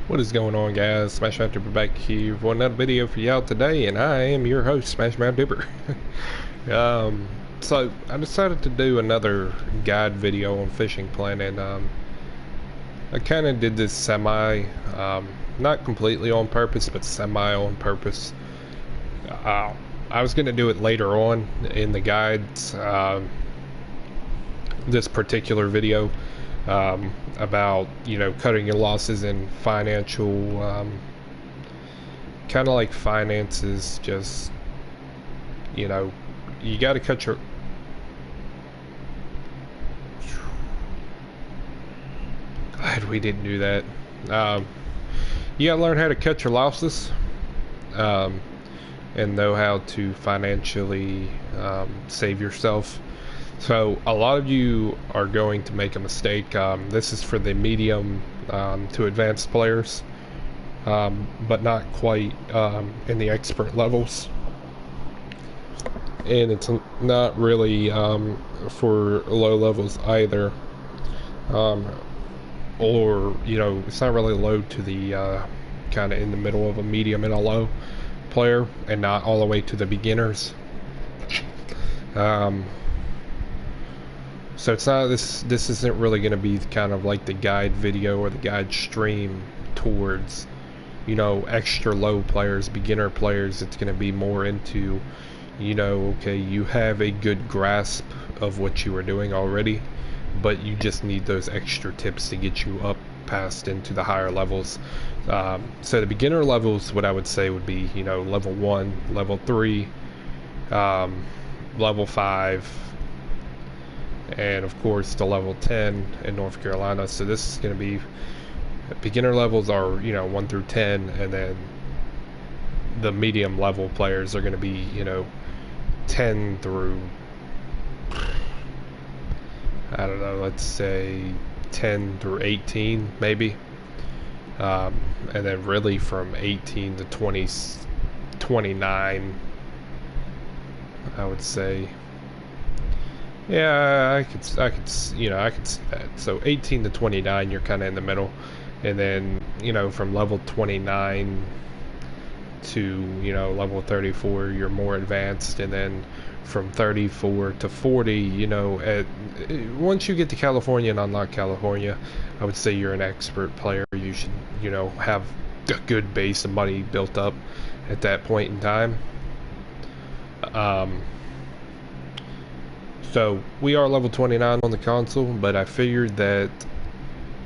What is going on, guys? Smash Mouth Dipper back here for another video for y'all today, and I am your host, Smash Mouth Dipper. So I decided to do another guide video on Fishing Planet. I kind of did this not completely on purpose, but semi on purpose. I was going to do it later on in the guides. This particular video about cutting your losses in financial kind of like finances. Just you got to cut your glad we didn't do that. You got to learn how to cut your losses and know how to financially save yourself. So a lot of you are going to make a mistake. This is for the medium to advanced players, but not quite in the expert levels. And it's not really for low levels either. Or, it's not really low to the kind of in the middle of a medium and a low player, and not all the way to the beginners. So it's not this isn't really going to be kind of like the guide video or the guide stream towards extra low players, beginner players. It's going to be more into okay, you have a good grasp of what you are doing already, but you just need those extra tips to get you up past into the higher levels. So the beginner levels, what I would say would be level 1, level 3, level 5, and of course the level 10 in North Carolina. So this is going to be beginner levels are 1 through 10, and then the medium level players are going to be 10 through, I don't know, let's say 10 through 18 maybe, and then really from 18 to 29, I would say. Yeah, I could see that. So 18 to 29, you're kind of in the middle, and then from level 29 to level 34, you're more advanced, and then from 34 to 40, once you get to California and unlock California, I would say you're an expert player. You should have a good base of money built up at that point in time. So we are level 29 on the console, but I figured that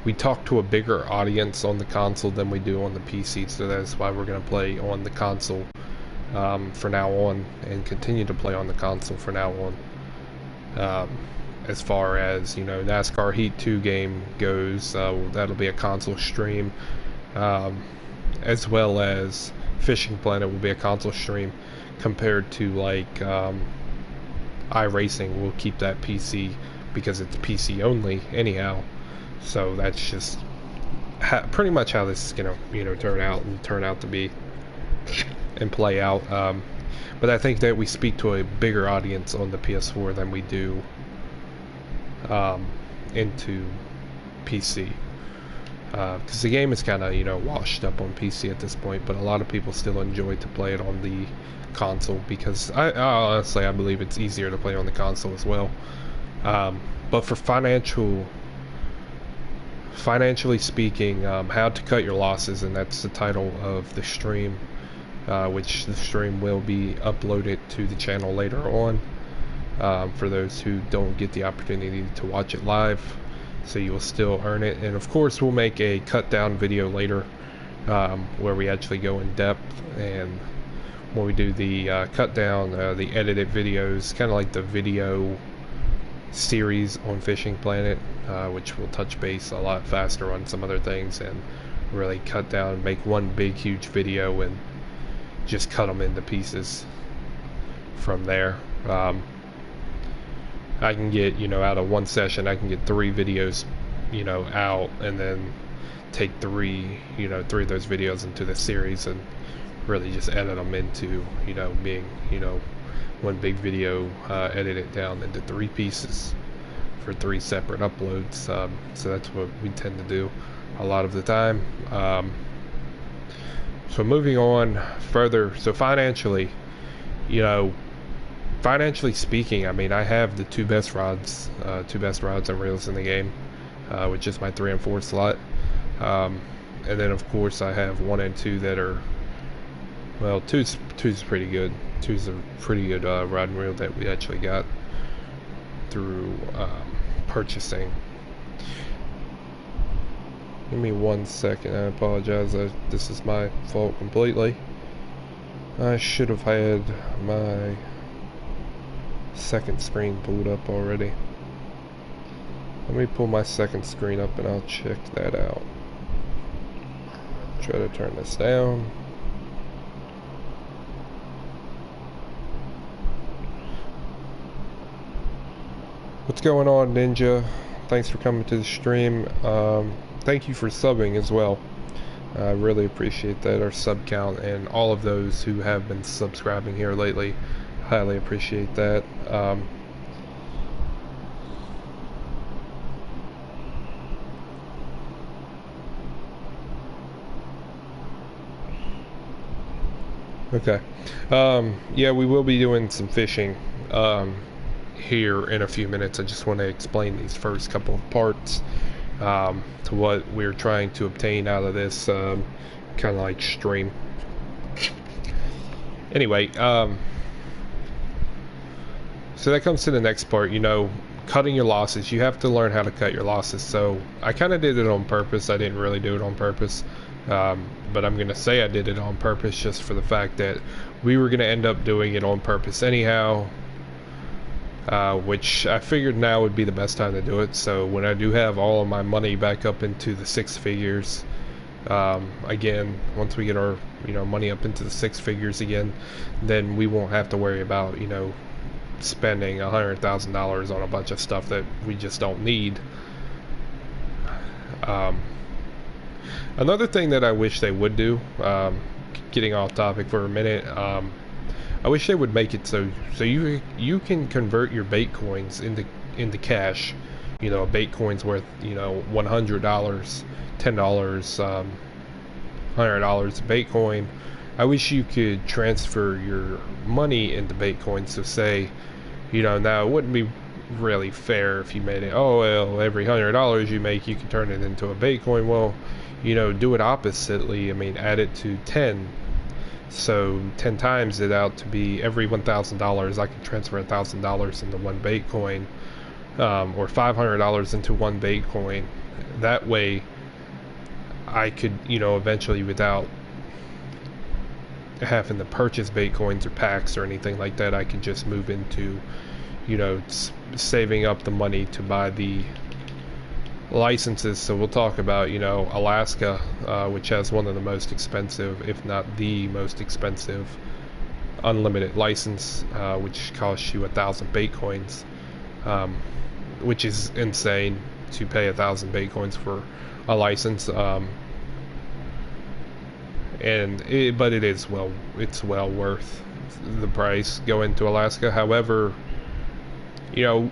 we talk to a bigger audience on the console than we do on the PC, so that's why we're going to play on the console for now on, and continue to play on the console for now on. As far as NASCAR Heat 2 game goes, that'll be a console stream, as well as Fishing Planet will be a console stream, compared to like iRacing. We'll keep that PC because it's PC only anyhow. So that's just pretty much how this is gonna turn out to be and play out. But I think that we speak to a bigger audience on the PS4 than we do into PC, because the game is kind of washed up on PC at this point, but a lot of people still enjoy to play it on the console, because I honestly believe it's easier to play on the console as well. But for financially speaking, how to cut your losses, and that's the title of the stream, which the stream will be uploaded to the channel later on, for those who don't get the opportunity to watch it live. So you will still earn it, and of course we'll make a cut down video later, where we actually go in depth, and when we do the cut down, the edited videos, kind of like the video series on Fishing Planet, which will touch base a lot faster on some other things and really cut down, make one big huge video and just cut them into pieces from there. I can get out of one session, I can get 3 videos out, and then take three of those videos into the series and really just edit them into being one big video, edit it down into 3 pieces for 3 separate uploads. So that's what we tend to do a lot of the time. So moving on further, so financially, you know, financially speaking, I mean, I have the two best rods and reels in the game, which is my 3 and 4 slot. And then of course I have 1 and 2 that are, well, two's pretty good. Two's a pretty good rod and reel that we actually got through purchasing. Give me 1 second. I apologize. This is my fault completely. I should have had my second screen pulled up already. Let me pull my second screen up and I'll check that out. Try to turn this down. What's going on, Ninja? Thanks for coming to the stream. Thank you for subbing as well. I really appreciate that, our sub count, and all of those who have been subscribing here lately. Highly appreciate that. Okay. Yeah, we will be doing some fishing here in a few minutes. I just want to explain these first couple of parts to what we're trying to obtain out of this kind of like stream. Anyway, so that comes to the next part, you know, cutting your losses. You have to learn how to cut your losses. So I kind of did it on purpose. I didn't really do it on purpose. But I'm going to say I did it on purpose just for the fact that we were going to end up doing it on purpose anyhow. Which I figured now would be the best time to do it. So when I do have all of my money back up into the 6 figures, again, once we get our, you know, money up into the 6 figures again, then we won't have to worry about, you know, spending $100,000 on a bunch of stuff that we just don't need. Another thing that I wish they would do, getting off topic for a minute, I wish they would make it so you can convert your bait coins into cash. You know, a bait coin's worth, you know, $100, $10, $100 a bait coin. I wish you could transfer your money into bait coins. So say, you know, now it wouldn't be really fair if you made it, oh well, every $100 you make you can turn it into a bait coin. Well, you know, do it oppositely. I mean, add it to 10. So 10 times it out to be every $1,000 I can transfer $1,000 into one bait coin, or $500 into one bait coin. That way I could, you know, eventually, without having to purchase bait coins or packs or anything like that, I could just move into, you know, saving up the money to buy the licenses. So we'll talk about, you know, Alaska, which has one of the most expensive, if not the most expensive, unlimited license, which costs you 1,000 bait coins, which is insane to pay 1,000 bait coins for a license. But it is it's well worth the price going to Alaska. However, you know,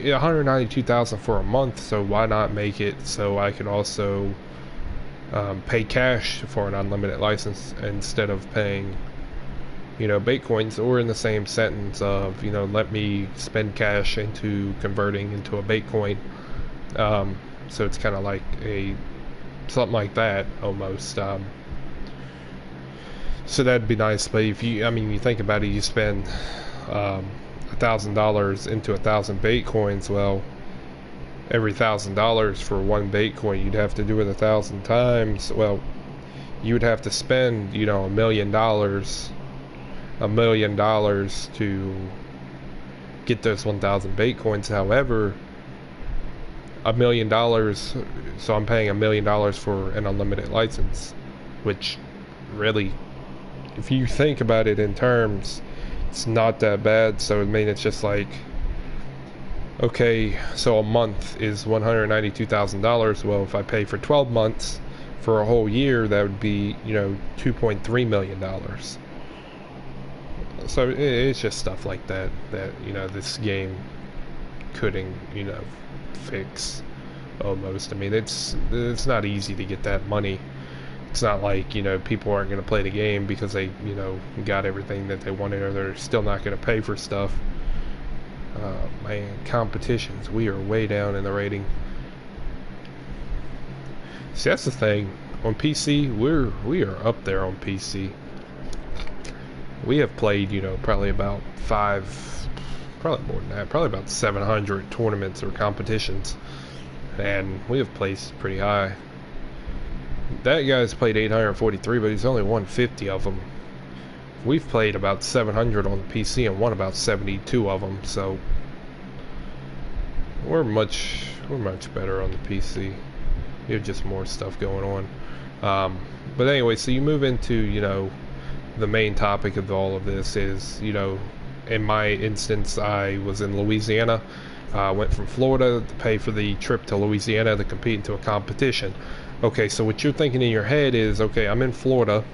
192,000 for a month, so why not make it so I can also pay cash for an unlimited license instead of paying, you know, bait coins, or in the same sentence of, you know, let me spend cash into converting into a bait coin. So it's kind of like something like that almost. So that'd be nice. But if you, I mean, you think about it, you spend $1,000 into 1,000 bait coins. Well, every $1,000 for one bait coin, you'd have to do it 1,000 times. Well, you would have to spend, you know, $1 million to get those 1,000 bait coins. However, $1 million, so I'm paying $1 million for an unlimited license, which really, if you think about it in terms, it's not that bad. So I mean, it's just like, okay, so a month is $192,000. Well, if I pay for 12 months for a whole year, that would be, you know, $2.3 million. So it's just stuff like that, you know, this game couldn't, you know, fix almost. I mean, it's not easy to get that money It's not like, you know, people aren't going to play the game because they, you know, got everything that they wanted, or they're still not going to pay for stuff. Man, competitions, we are way down in the rating. See, that's the thing. On PC, we are up there on PC. We have played, you know, probably about probably more than that, probably about 700 tournaments or competitions, and we have placed pretty high. That guy's played 843, but he's only won 50 of them. We've played about 700 on the PC and won about 72 of them, so we're much better on the PC. You have just more stuff going on. But anyway, so you move into, you know, the main topic of all of this is, you know, in my instance, I was in Louisiana. I went from Florida to pay for the trip to Louisiana to compete into a competition. Okay, so what you're thinking in your head is, okay, I'm in Florida,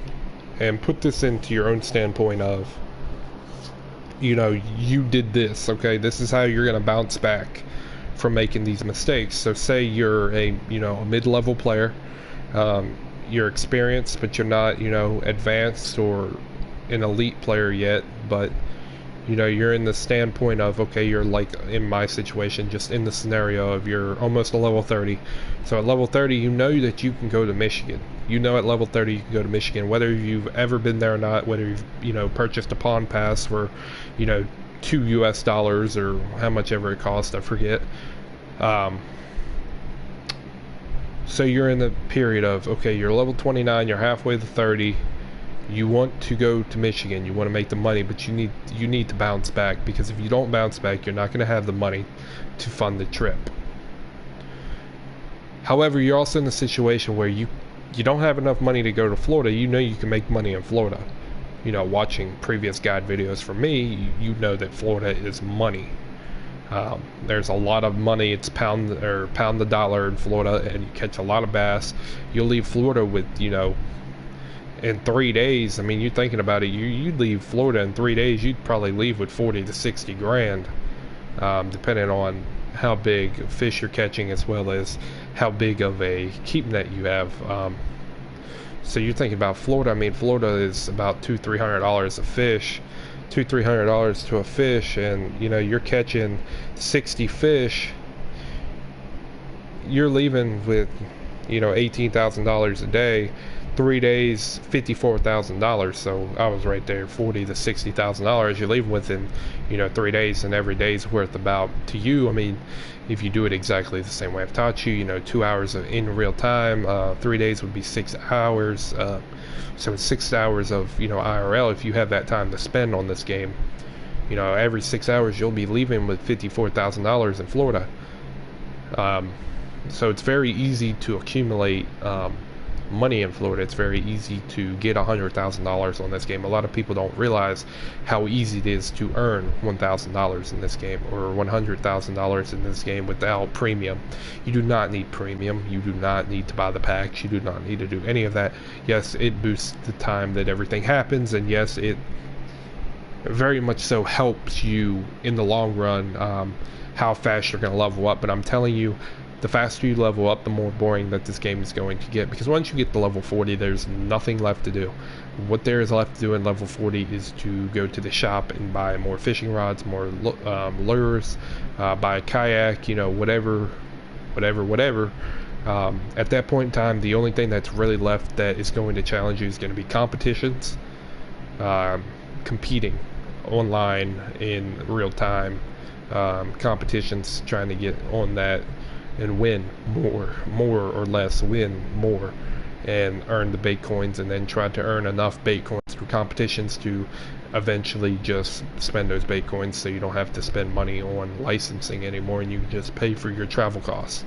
and put this into your own standpoint of, you know, you did this, okay, this is how you're going to bounce back from making these mistakes. So say you're a, you know, a mid-level player, you're experienced, but you're not, you know, advanced or an elite player yet, but you know, you're in the standpoint of, okay, you're like in my situation, just in the scenario of you're almost a level 30. So at level 30, you know that you can go to Michigan. You know at level 30 you can go to Michigan, whether you've ever been there or not, whether you've, you know, purchased a pawn pass for, you know, $2 US or how much ever it costs, I forget. So you're in the period of, okay, you're level 29, you're halfway to 30. You want to go to Michigan, you want to make the money, but you need to bounce back, because if you don't bounce back, you're not going to have the money to fund the trip. However, you're also in a situation where you don't have enough money to go to Florida. You know you can make money in Florida. You know, watching previous guide videos from me, you know that Florida is money. There's a lot of money. It's pound the dollar in Florida, and you catch a lot of bass. You'll leave Florida with, you know, in 3 days, I mean, you're thinking about it, you'd leave Florida in 3 days, you'd probably leave with 40 to 60 grand, depending on how big fish you're catching, as well as how big of a keep net you have. So you're thinking about Florida. I mean, Florida is about $200-300 a fish, $200-300 to a fish, and you know, you're catching 60 fish, you're leaving with, you know, $18,000 a day. 3 days, $54,000. So I was right there, $40,000 to $60,000 you're leaving within, you know, 3 days, and every day's worth about, to you, I mean, if you do it exactly the same way I've taught you, you know, 2 hours in real time, 3 days would be 6 hours. So it's 6 hours of, you know, IRL. If you have that time to spend on this game, you know, every 6 hours you'll be leaving with $54,000 in Florida. So it's very easy to accumulate money in Florida. It's very easy to get $100,000 on this game. A lot of people don't realize how easy it is to earn $1,000 in this game, or $100,000 in this game without premium. You do not need premium. You do not need to buy the packs. You do not need to do any of that. Yes, it boosts the time that everything happens, and yes, it very much so helps you in the long run, how fast you're going to level up. But I'm telling you, the faster you level up, the more boring that this game is going to get, because once you get to level 40, there's nothing left to do. What there is left to do in level 40 is to go to the shop and buy more fishing rods, more lures, buy a kayak, you know, whatever. At that point in time, the only thing that's really left that is going to challenge you is going to be competitions, competing online in real time, competitions, trying to get on that and win more or less, win more and earn the bait coins, and then try to earn enough bait coins through competitions to eventually just spend those bait coins, so you don't have to spend money on licensing anymore, and you can just pay for your travel costs.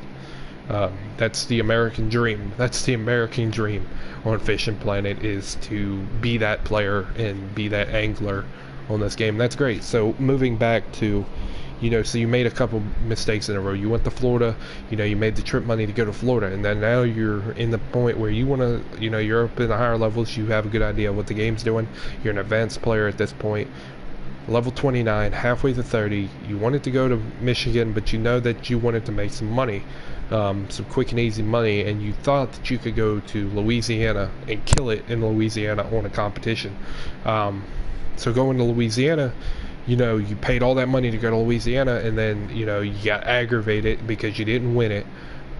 That's the American dream. That's the American dream on Fishing Planet, is to be that player and be that angler on this game. That's great. So moving back to, you know, so you made a couple mistakes in a row. You went to Florida, you know, you made the trip money to go to Florida, and then now you're in the point where you want to, you know, you're up in the higher levels, you have a good idea of what the game's doing, you're an advanced player at this point. level 29, halfway to 30. You wanted to go to Michigan, but you know that you wanted to make some money, some quick and easy money, and you thought that you could go to Louisiana and kill it in Louisiana on a competition. So going to Louisiana, you know, you paid all that money to go to Louisiana, and then, you know, you got aggravated because you didn't win it.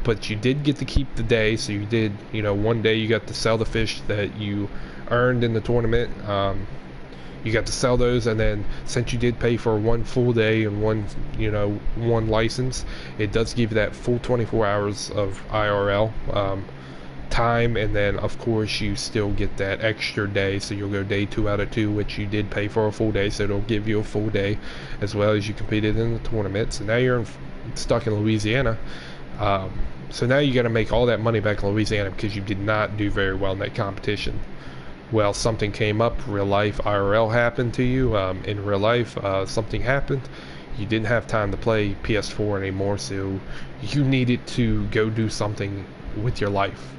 But you did get to keep the day, so you did, you know, one day you got to sell the fish that you earned in the tournament. You got to sell those, and then since you did pay for one full day and one license, it does give you that full 24 hours of IRL time, and then of course you still get that extra day, so you'll go day 2 out of 2, which you did pay for a full day, so it'll give you a full day as well as you competed in the tournament. So now you're stuck in Louisiana. So now you got to make all that money back in Louisiana because you did not do very well in that competition. Well, something came up, real life IRL happened to you. In real life, something happened. You didn't have time to play PS4 anymore, so you needed to go do something with your life.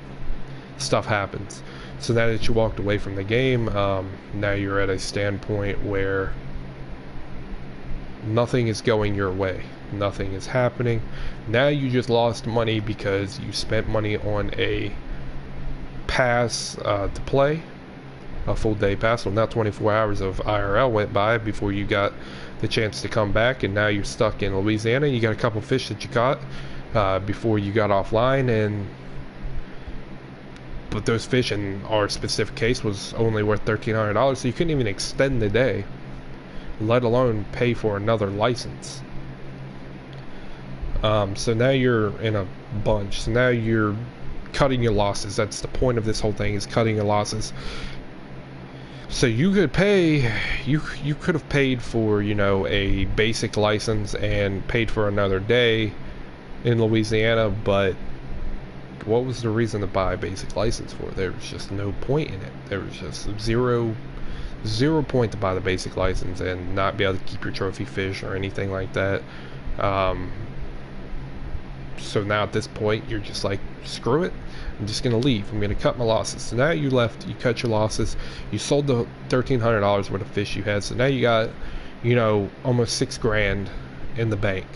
Stuff happens. So now that you walked away from the game, now you're at a standpoint where nothing is going your way. Nothing is happening. Now you just lost money because you spent money on a pass to play, a full day pass. Well, now 24 hours of IRL went by before you got the chance to come back, and now you're stuck in Louisiana. You got a couple fish that you caught before you got offline, but those fish in our specific case was only worth $1,300, so you couldn't even extend the day, let alone pay for another license. So now you're in a bunch. So now you're cutting your losses. That's the point of this whole thing, is cutting your losses. So you could pay, you could have paid for, you know, a basic license and paid for another day in Louisiana, but what was the reason to buy a basic license for? There was just no point in it. There was just zero point to buy the basic license and not be able to keep your trophy fish or anything like that. So now at this point you're just like, screw it, I'm just gonna leave, I'm gonna cut my losses. So now you left, you cut your losses, you sold the $1,300 worth of fish you had, so now you got, you know, almost $6,000 in the bank.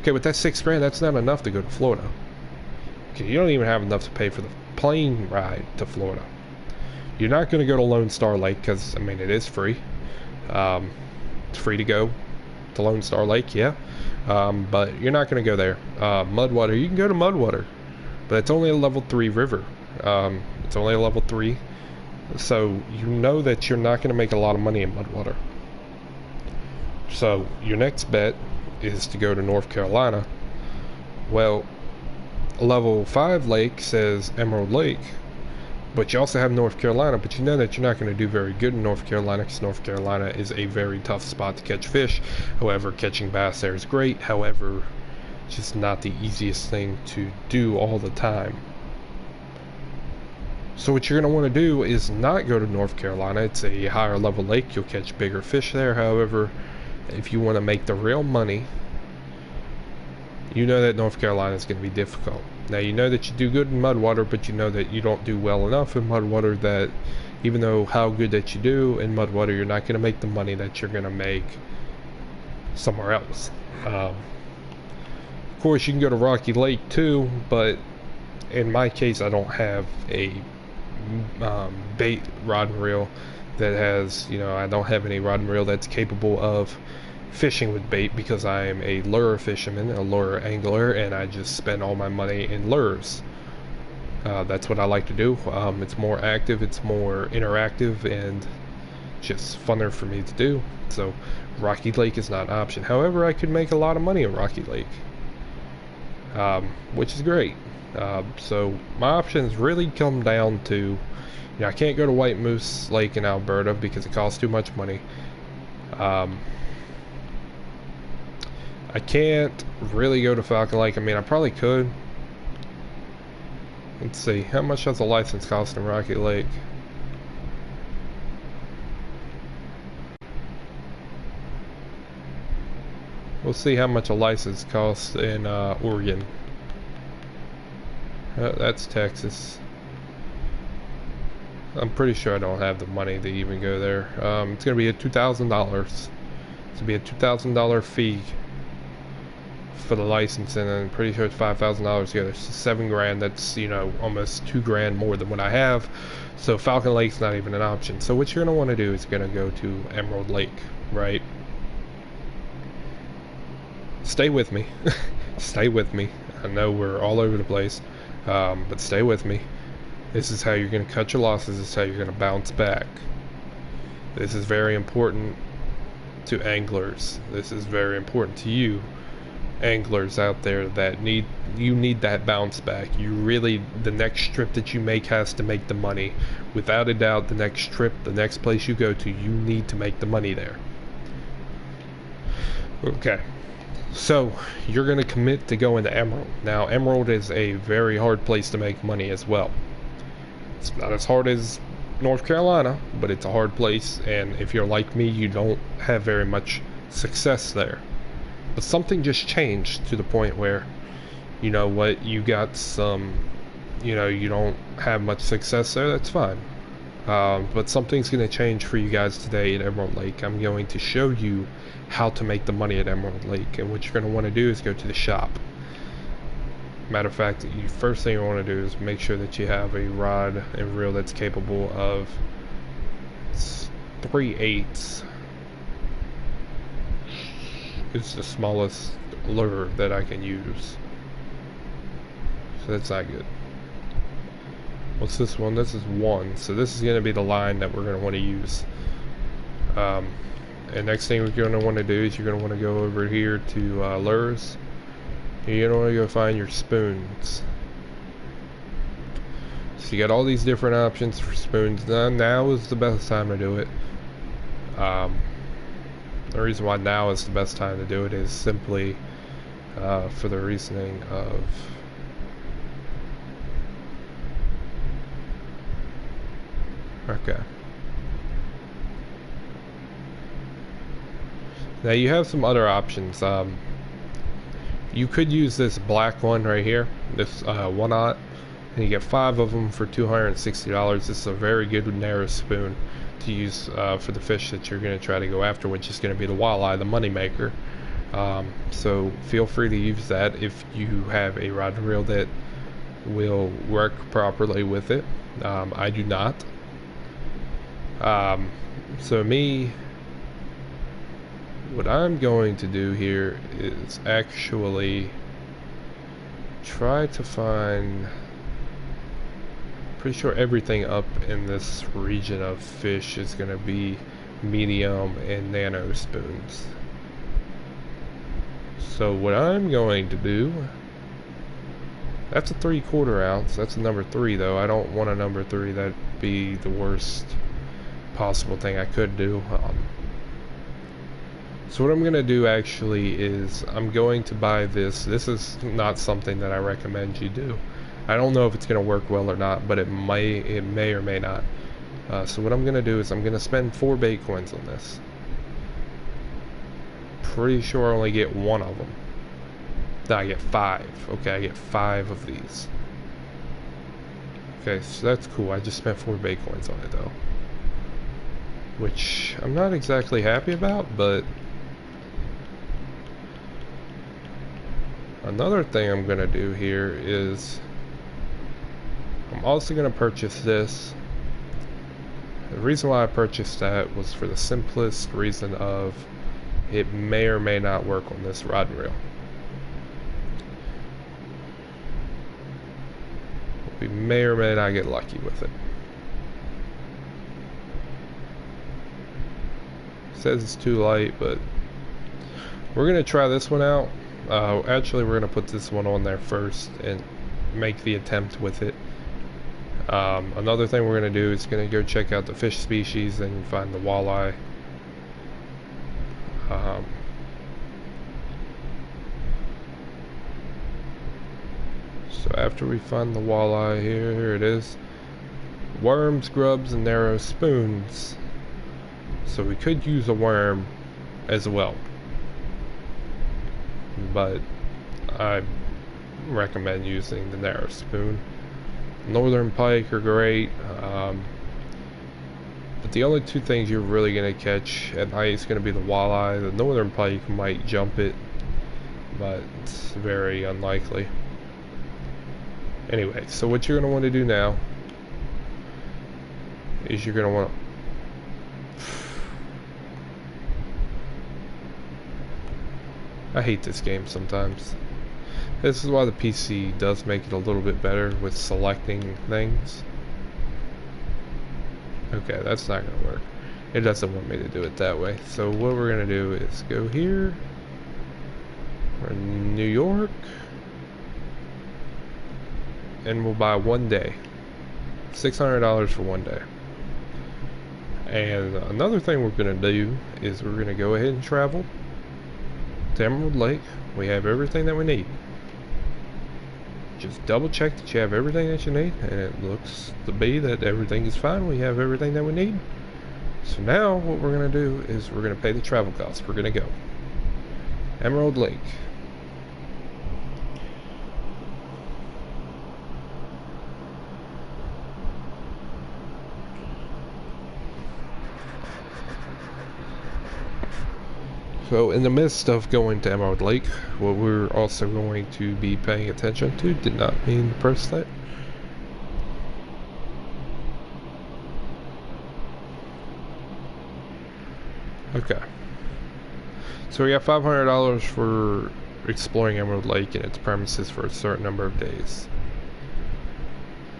Okay, with that $6,000, that's not enough to go to Florida. Okay, you don't even have enough to pay for the plane ride to Florida. You're not going to go to Lone Star Lake because, I mean, it is free. It's free to go to Lone Star Lake, yeah. But you're not going to go there. Mudwater, you can go to Mudwater, but it's only a level 3 river. It's only a level 3. So you know that you're not going to make a lot of money in Mudwater. So your next bet is to go to North Carolina. Well, level 5 lake says Emerald Lake, but you also have North Carolina, but you know that you're not going to do very good in North Carolina because North Carolina is a very tough spot to catch fish. However, catching bass there is great. However, it's just not the easiest thing to do all the time. So what you're going to want to do is not go to North Carolina. It's a higher level lake. You'll catch bigger fish there. However, if you want to make the real money, you know that North Carolina is going to be difficult. Now you know that you do good in Mudwater, but you know that you don't do well enough in Mudwater, that even though how good that you do in Mudwater, you're not going to make the money that you're going to make somewhere else. Of course, you can go to Rocky Lake too, but in my case, I don't have a bait rod and reel that has, you know, I don't have any rod and reel that's capable of fishing with bait, because I am a lure fisherman, a lure angler, and I just spend all my money in lures. That's what I like to do. It's more active, it's more interactive, and just funner for me to do. So Rocky Lake is not an option. However, I could make a lot of money in Rocky Lake, which is great. So my options really come down to, you know, I can't go to White Moose Lake in Alberta because it costs too much money. I can't really go to Falcon Lake. I mean, I probably could. Let's see, how much does a license cost in Rocky Lake? We'll see how much a license costs in Oregon. That's Texas. I'm pretty sure I don't have the money to even go there. It's gonna be a $2,000. It's gonna be a $2,000 fee for the licensing, and I'm pretty sure it's $5,000 together. So 7 grand. That's, you know, almost 2 grand more than what I have. So Falcon Lake's not even an option. So what you're gonna want to do is gonna go to Emerald Lake, right? Stay with me. Stay with me. I know we're all over the place, but stay with me. This is how you're going to cut your losses. This is how you're going to bounce back. This is very important to anglers. This is very important to you anglers out there that need that bounce back. You really, the next trip that you make has to make the money. Without a doubt, the next trip, the next place you go to, you need to make the money there. Okay. So, you're going to commit to going to Emerald. Now, Emerald is a very hard place to make money as well. It's not as hard as North Carolina, but it's a hard place, and if you're like me, you don't have very much success there. But something just changed to the point where, you know what, you got some, you know, you don't have much success there, that's fine. But something's going to change for you guys today at Emerald Lake. I'm going to show you how to make the money at Emerald Lake, and what you're going to want to do is go to the shop. Matter of fact, the first thing you want to do is make sure that you have a rod and reel that's capable of 3/8. It's the smallest lure that I can use, so that's not good. What's this one? This is 1. So this is going to be the line that we're going to want to use. And next thing we're going to want to do is you're going to want to go over here to lures. You're going to want to go find your spoons. So you got all these different options for spoons. Now is the best time to do it. The reason why now is the best time to do it is simply for the reasoning of okay. Now you have some other options. You could use this black one right here, this 1/0, and you get 5 of them for $260. This is a very good narrow spoon to use for the fish that you're going to try to go after, which is going to be the walleye, the money maker. So feel free to use that if you have a rod and reel that will work properly with it. I do not. So me, what I'm going to do here is actually try to find, pretty sure everything up in this region of fish is going to be medium and nano spoons. So what I'm going to do, that's a 3/4 ounce. That's a number 3 though. I don't want a number 3. That'd be the worst possible thing I could do. So what I'm going to do actually is I'm going to buy this. This is not something that I recommend you do. I don't know if it's going to work well or not, but it may or may not. So what I'm going to do is I'm going to spend 4 bait coins on this. Pretty sure I only get 1 of them. No, I get 5. Okay, I get 5 of these. Okay, so that's cool. I just spent 4 bait coins on it though, which I'm not exactly happy about, but another thing I'm gonna do here is I'm also gonna purchase this. The reason why I purchased that was for the simplest reason of it may or may not work on this rod and reel. We may or may not get lucky with it. It says it's too light, but we're gonna try this one out. Actually, we're gonna put this one on there first and make the attempt with it. Another thing we're gonna do is gonna go check out the fish species and find the walleye. So after we find the walleye, here it is. Worms, grubs, and narrow spoons. So we could use a worm as well, but I recommend using the narrow spoon. Northern pike are great. But the only two things you're really going to catch at night is going to be the walleye. The northern pike might jump it, but it's very unlikely. Anyway, so what you're going to want to do now is you're going to want to... I hate this game sometimes. This is why the PC does make it a little bit better with selecting things. Okay, that's not going to work. It doesn't want me to do it that way. So what we're going to do is go here. We're in New York. And we'll buy 1 day. $600 for 1 day. And another thing we're going to do is we're going to go ahead and travel to Emerald Lake. We have everything that we need. Just double check that you have everything that you need, and it looks to be that everything is fine. We have everything that we need. So now what we're going to do is we're going to pay the travel costs. We're going to go Emerald Lake. So in the midst of going to Emerald Lake, what we're also going to be paying attention to, did not mean to press that. Okay. So we got $500 for exploring Emerald Lake and its premises for a certain number of days.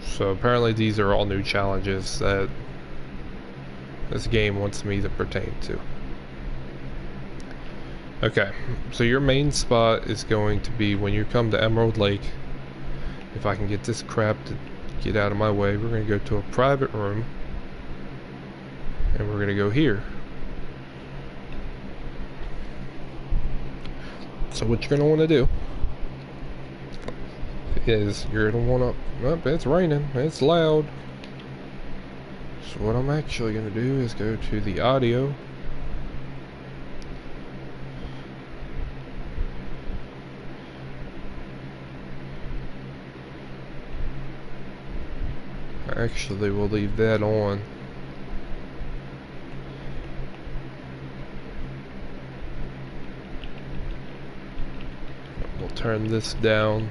So apparently these are all new challenges that this game wants me to pertain to. Okay, so your main spot is going to be when you come to Emerald Lake. If I can get this crap to get out of my way, we're going to go to a private room. And we're going to go here. So what you're going to want to do is you're going to want to... Oh, it's raining. It's loud. So what I'm actually going to do is go to the audio. Actually, we'll leave that on. We'll turn this down.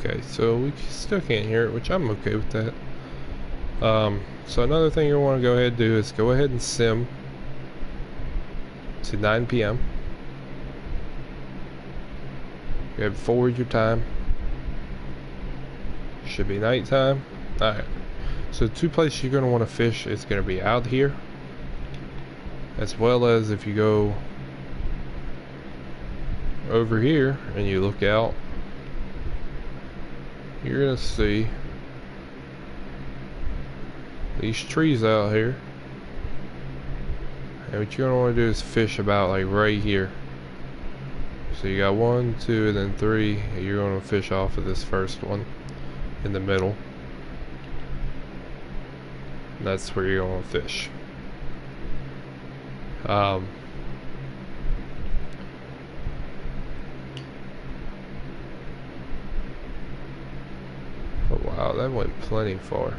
Okay, so we still can't hear it, which I'm okay with that. So another thing you want to go ahead and do is go ahead and sim to 9 p.m. Go ahead and forward your time. Should be nighttime. Alright. So the two places you're going to want to fish is going to be out here, as well as if you go over here and you look out, you're going to see these trees out here. And what you're going to want to do is fish about like right here. So you got 1, 2, and then 3. You're going to fish off of this first one in the middle. And that's where you're going to fish. Oh wow, that went plenty far.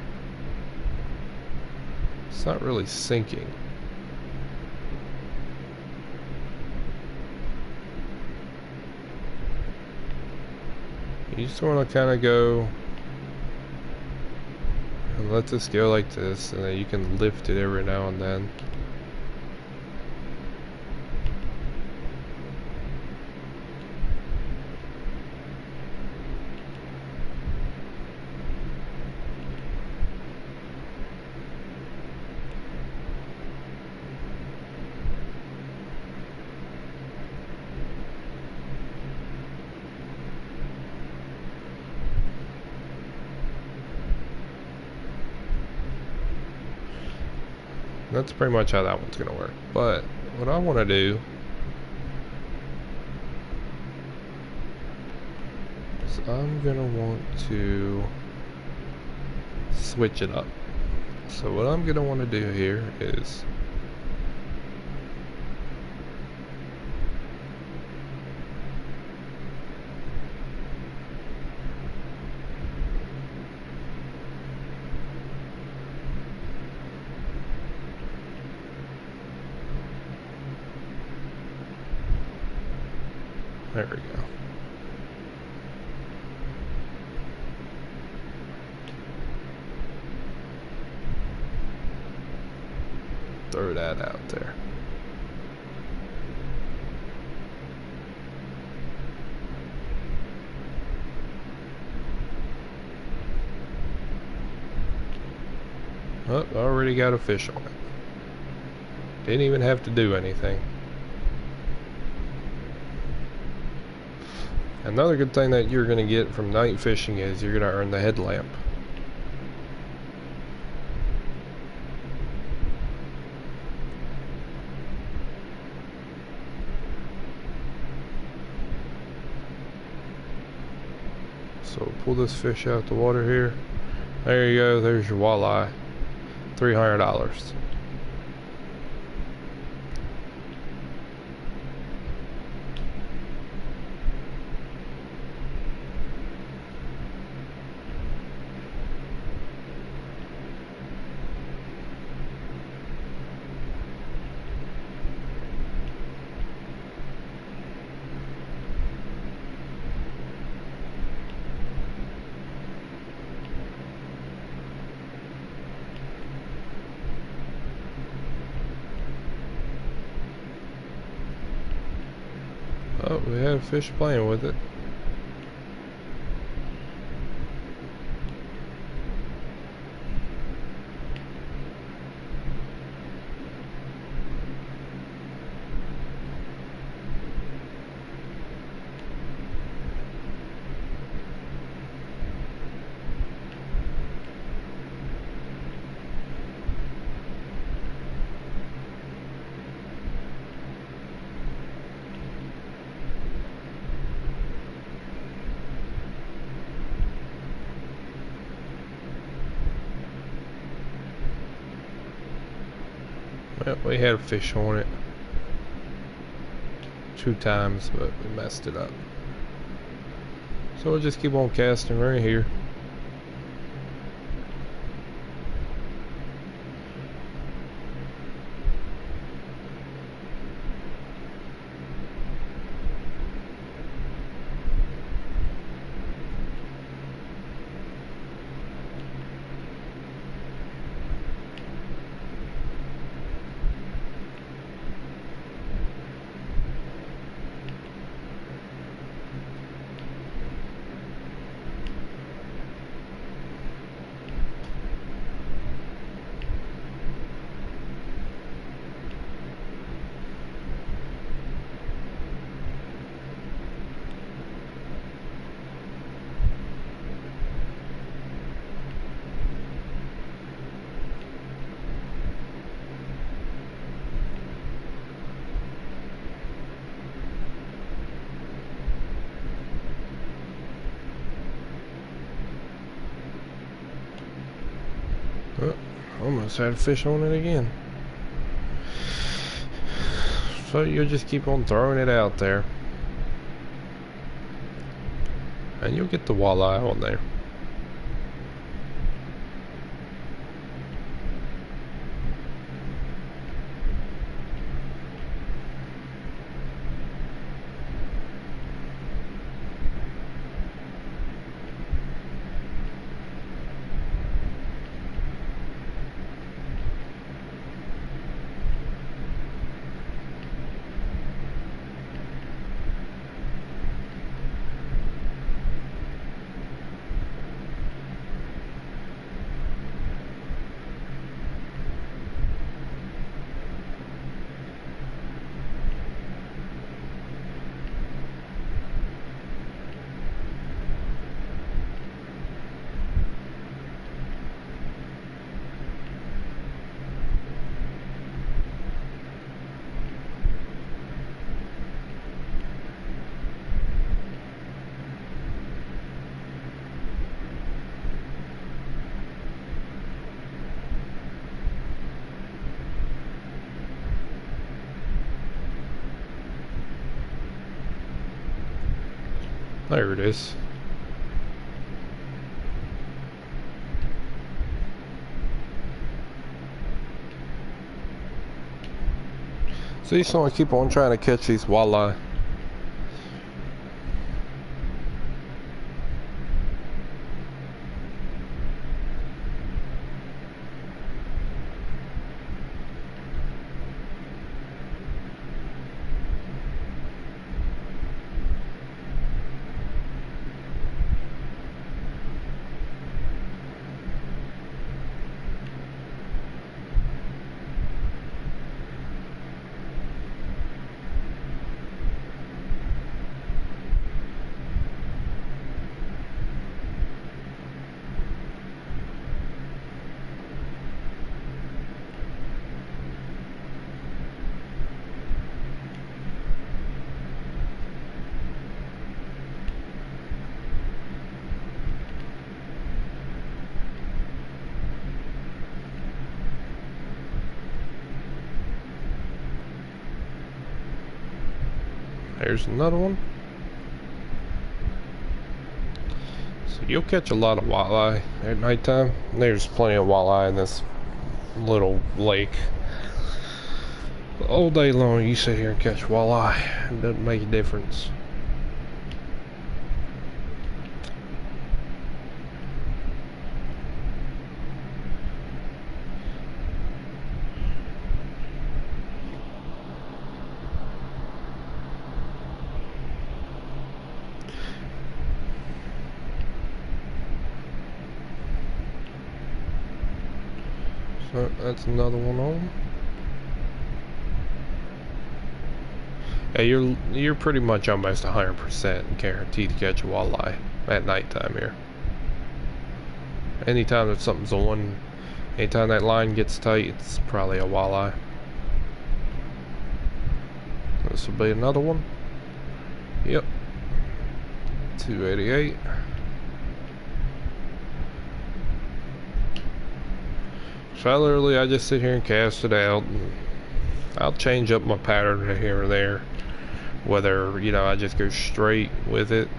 It's not really sinking. You just want to kind of go and let this go like this, and then you can lift it every now and then. That's pretty much how that one's gonna work. But what I want to do is I'm gonna want to switch it up. So what I'm gonna want to do here is there we go. Throw that out there. Oh, already got a fish on it. Didn't even have to do anything. Another good thing that you're going to get from night fishing is you're going to earn the headlamp. So pull this fish out the water here. There you go, there's your walleye. $300. Oh, we had a fish playing with it. Well, we had a fish on it 2 times, but we messed it up. So we'll just keep on casting right here. Oh, almost had a fish on it again. So you'll just keep on throwing it out there, and you'll get the walleye on there. There it is. See, so I keep on trying to catch these walleye. There's another one. So you'll catch a lot of walleye at nighttime. There's plenty of walleye in this little lake. All day long you sit here and catch walleye. It doesn't make a difference. So that's another one on. Yeah, you're pretty much almost 100% guaranteed to catch a walleye at nighttime here. Anytime that something's on, anytime that line gets tight, it's probably a walleye. This will be another one. Yep. 288. So I just sit here and cast it out, and I'll change up my pattern here or there, whether, you know, I just go straight with it,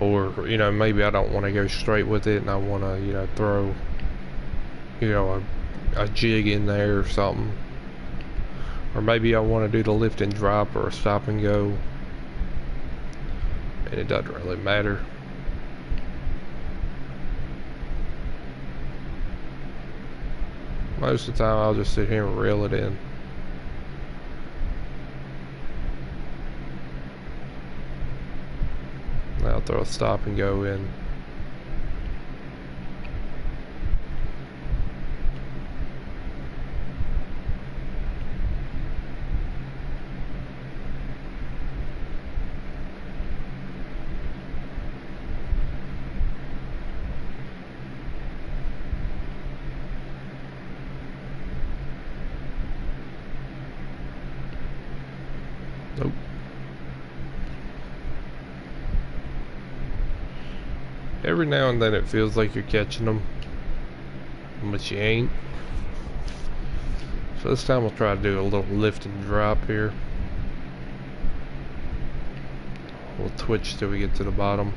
or, you know, maybe I don't want to go straight with it and I want to, you know, throw, you know, a jig in there or something, or maybe I want to do the lift and drop or a stop and go, and it doesn't really matter. Most of the time I'll just sit here and reel it in. I'll throw a stop and go in. Nope. Every now and then it feels like you're catching them, but you ain't. So this time we'll try to do a little lift and drop here. We'll twitch till we get to the bottom.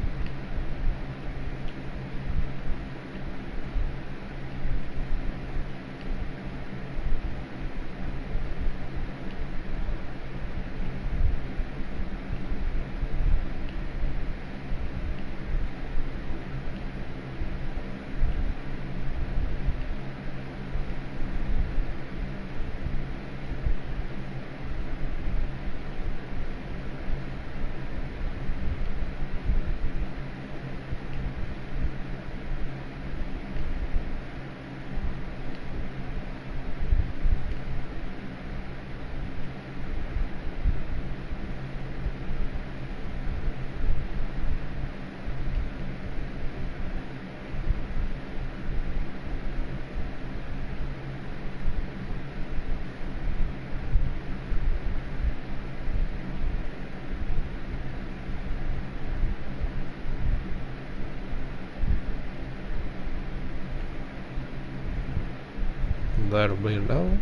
That'll be another.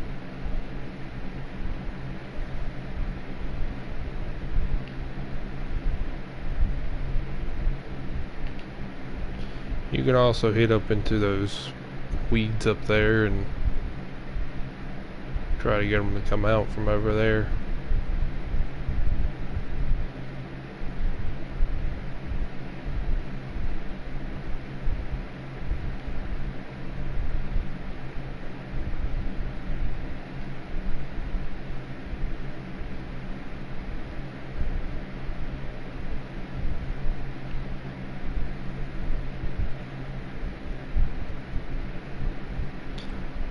You can also hit up into those weeds up there and try to get them to come out from over there.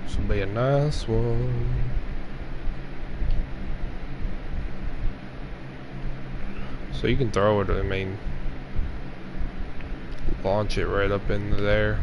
This will be a nice one. So you can throw it, I mean, launch it right up into there.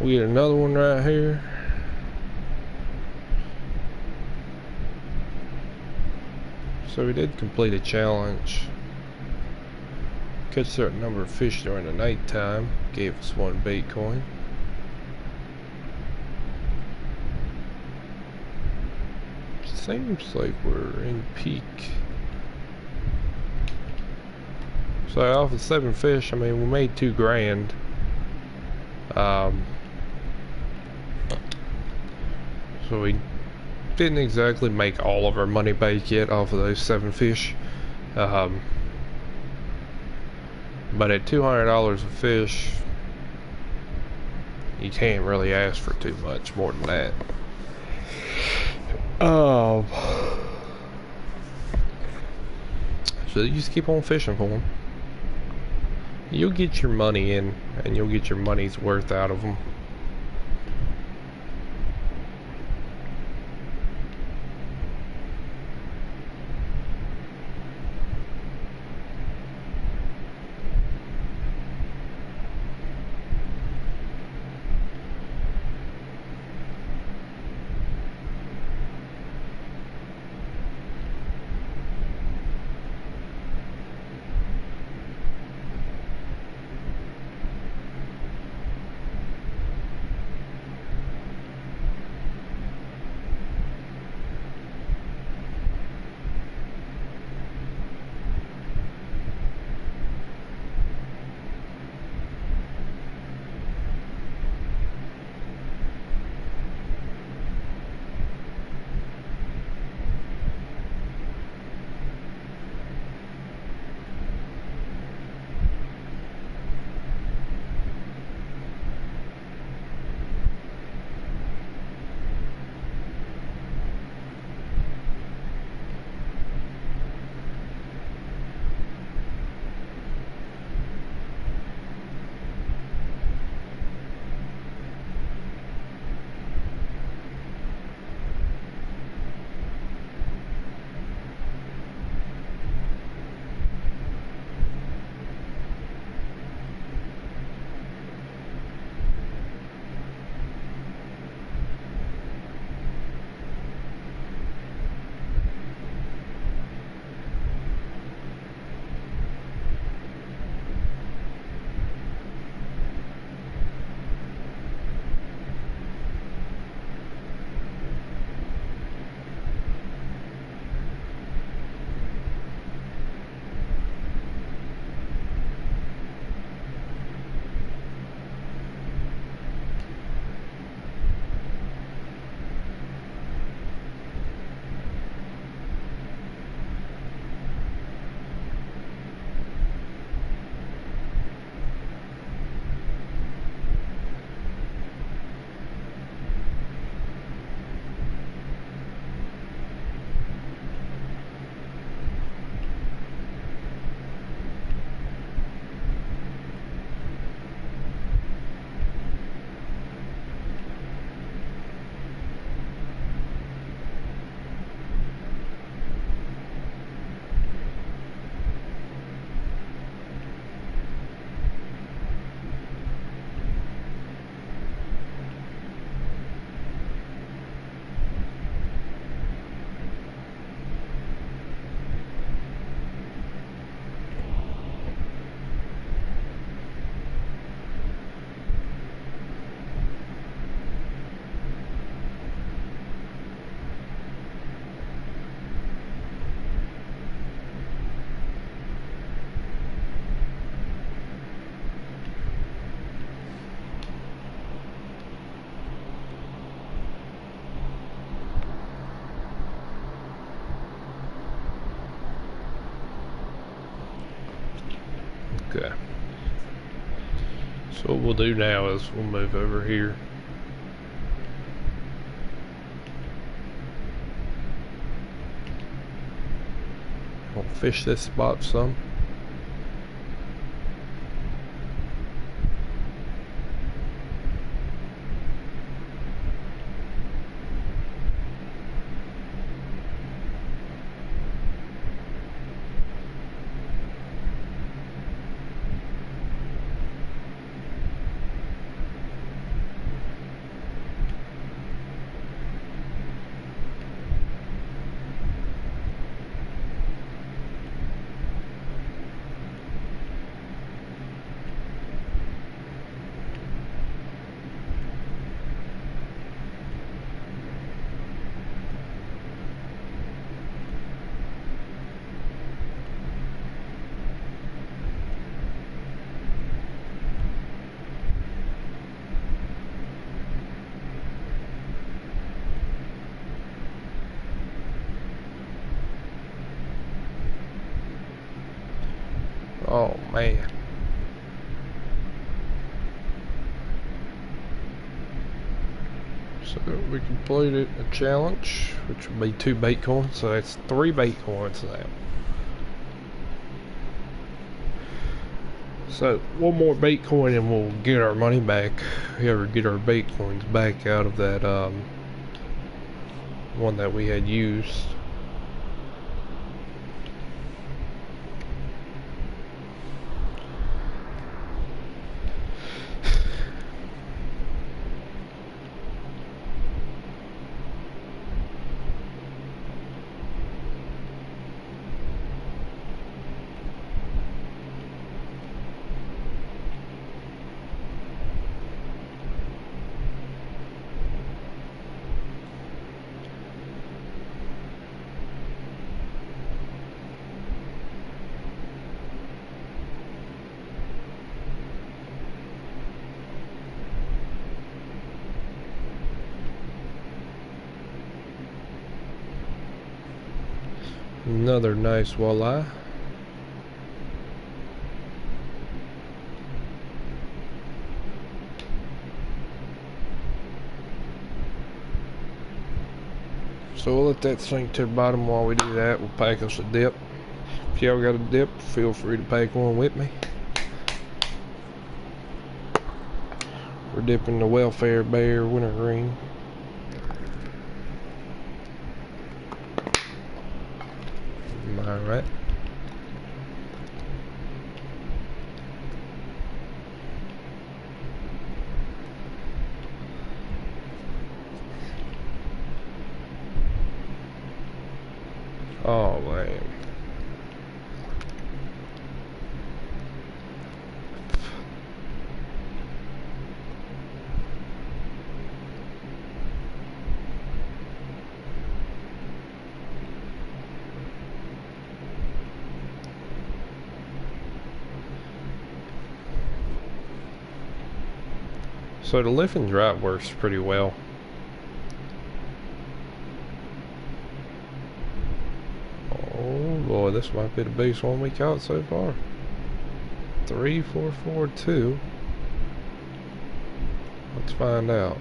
We get another one right here. So we did complete a challenge. Catch a certain number of fish during the night time. Gave us 1 bait coin. Seems like we're in peak. So off of 7 fish, I mean, we made 2 grand. So we didn't exactly make all of our money back yet off of those 7 fish. But at $200 a fish, you can't really ask for too much more than that. So you just keep on fishing for them. You'll get your money in, and you'll get your money's worth out of them. Okay. So what we'll do now is we'll move over here. We'll fish this spot some. Oh man. So we completed a challenge, which would be 2 bait coins, so that's 3 bait coins now. So one more bait coin and we'll get our money back. Or get our bait coins back out of that one that we had used. Another nice walleye. So we'll let that sink to the bottom. While we do that, we'll pack us a dip. If y'all got a dip, feel free to pack one with me. We're dipping the Welfare Bear Wintergreen. Alright. Oh man. So the lift and drop works pretty well. Oh boy, this might be the biggest one we caught so far. 3442. Let's find out.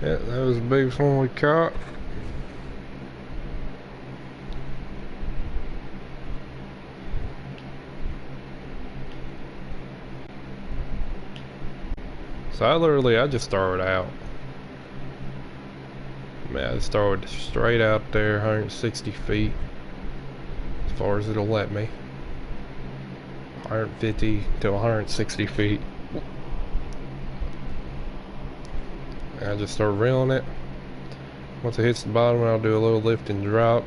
Yeah, that was the biggest one we caught. So I just throw it out. Man, I just throw it straight out there, 160 feet, as far as it'll let me. 150 to 160 feet. And I just start reeling it. Once it hits the bottom, I'll do a little lift and drop.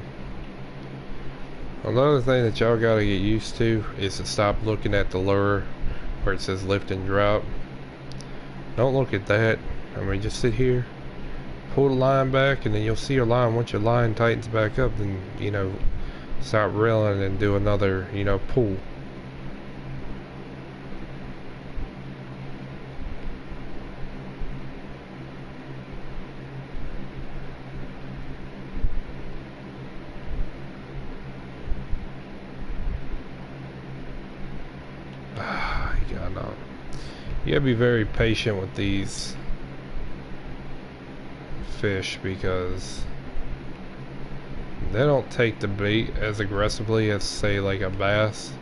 Another thing that y'all gotta get used to is to stop looking at the lure where it says lift and drop. Don't look at that. I mean, just sit here, pull the line back, and then you'll see your line. Once your line tightens back up, then, you know, stop reeling and do another, you know, pull. You gotta be very patient with these fish because they don't take the bait as aggressively as, say, like a bass.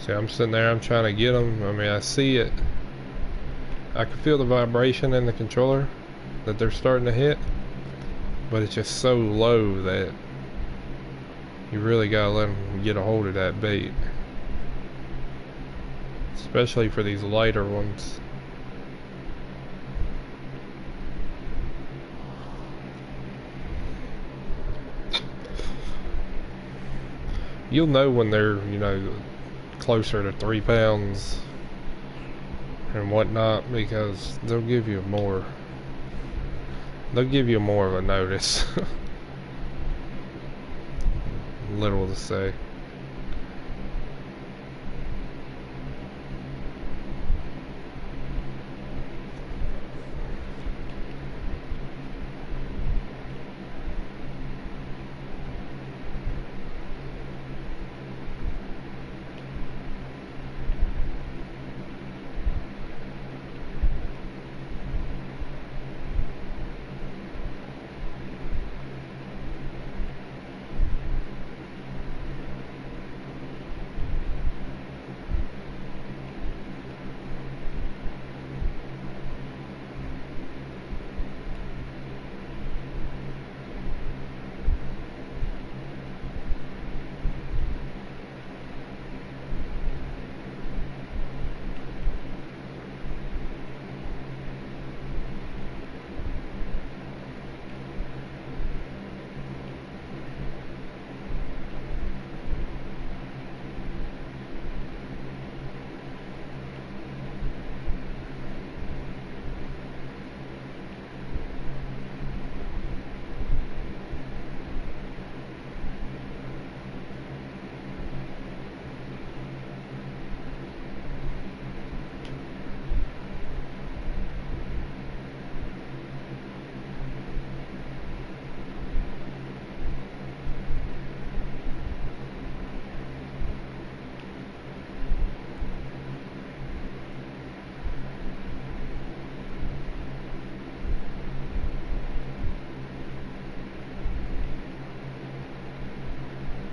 See, I'm sitting there, I'm trying to get them. I mean, I see it. I can feel the vibration in the controller that they're starting to hit, but it's just so low that you really gotta let them get a hold of that bait, especially for these lighter ones. You'll know when they're, you know, closer to 3 pounds and whatnot, because they'll give you more of a notice. Little to say.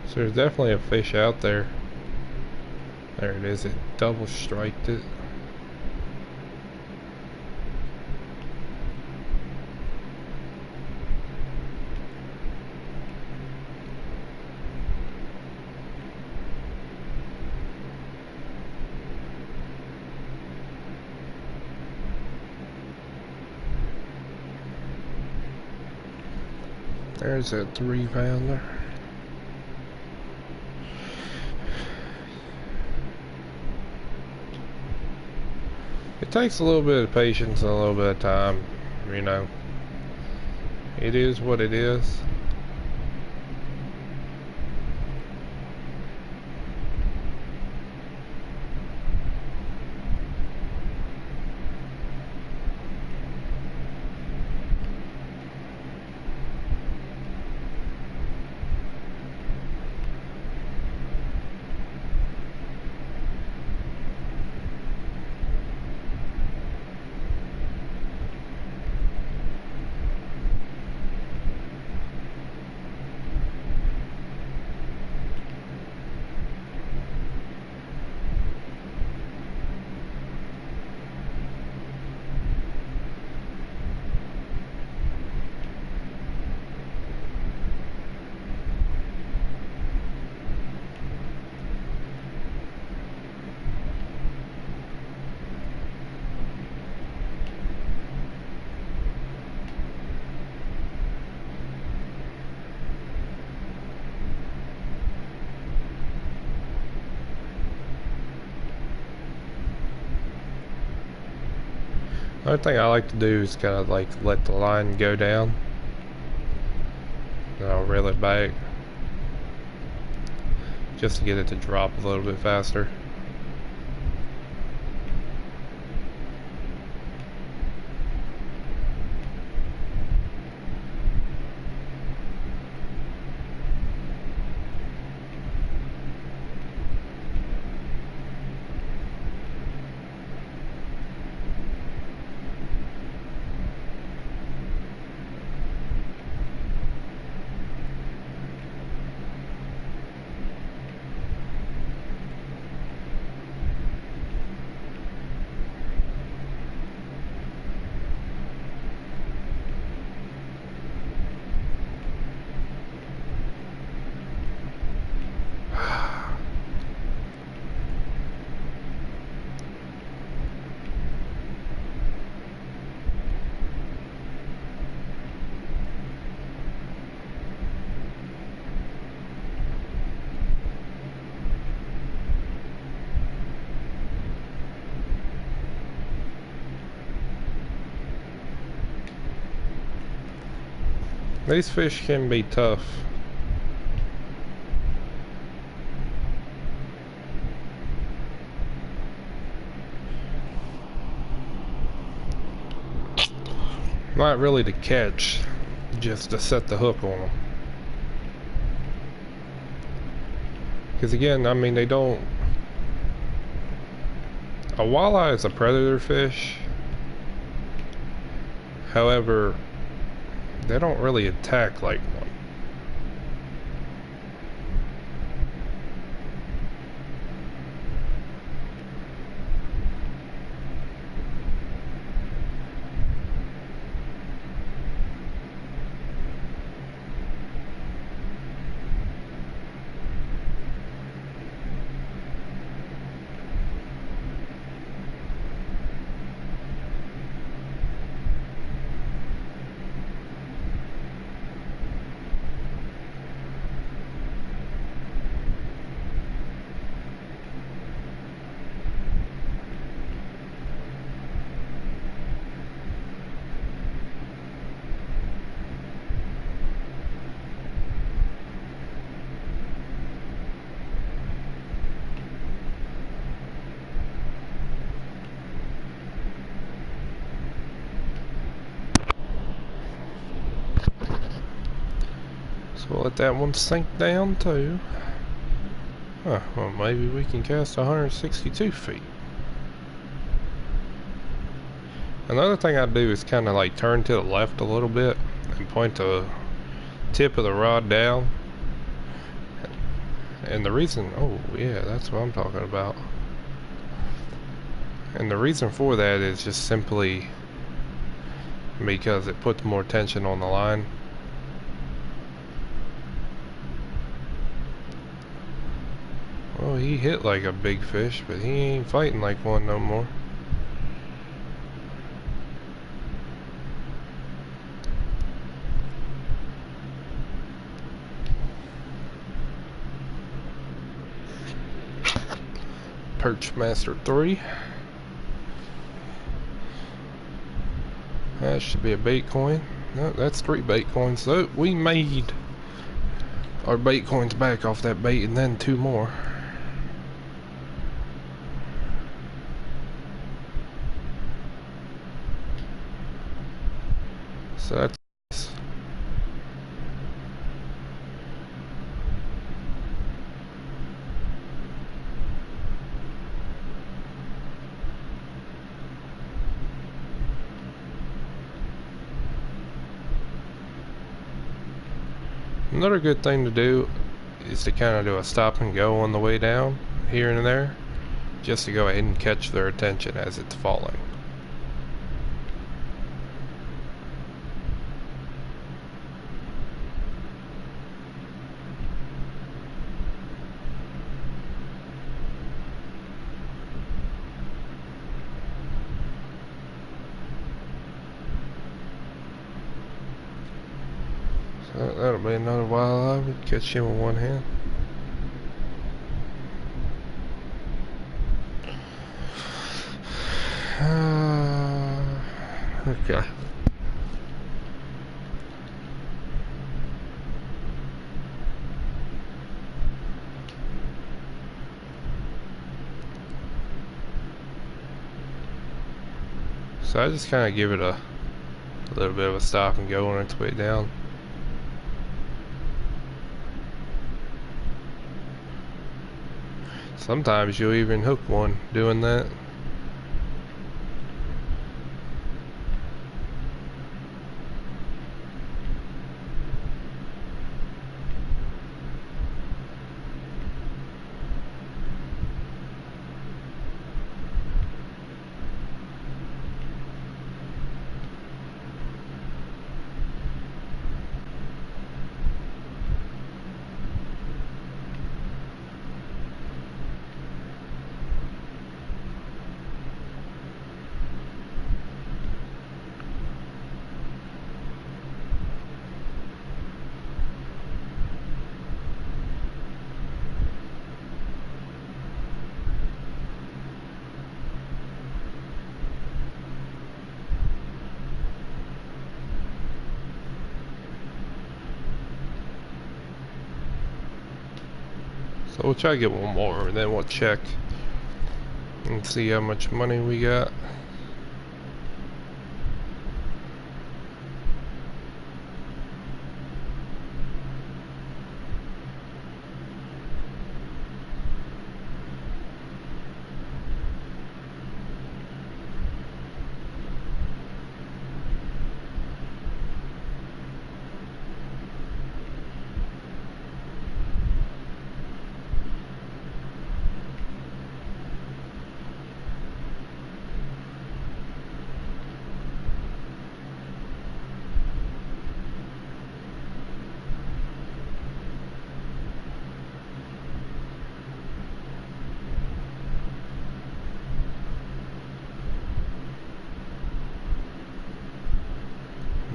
So there's definitely a fish out there. There it is, it double striked it. There's a 3-pounder. It takes a little bit of patience and a little bit of time, you know. It is what it is. Another thing I like to do is kind of like let the line go down, and I'll reel it back just to get it to drop a little bit faster. These fish can be tough. Not really to catch, just to set the hook on them. Because again, I mean, they don't... A walleye is a predator fish. However, they don't really attack like one. So we'll let that one sink down too. Huh, well maybe we can cast 162 feet. Another thing I do is kind of like turn to the left a little bit and point the tip of the rod down. And the reason, oh yeah, that's what I'm talking about. And the reason for that is just simply because it puts more tension on the line. Well, he hit like a big fish, but he ain't fighting like one no more. Perch Master 3. That should be a bait coin. No, that's 3 bait coins. So we made our bait coins back off that bait and then 2 more. So that's another good thing to do is to kind of do a stop and go on the way down here and there, just to go ahead and catch their attention as it's falling. That'll be another wildlife. We can catch him with one hand. Okay. So I just kind of give it a little bit of a stop and go on its way down. Sometimes you'll even hook one doing that. So we'll try to get one more and then we'll check and see how much money we got.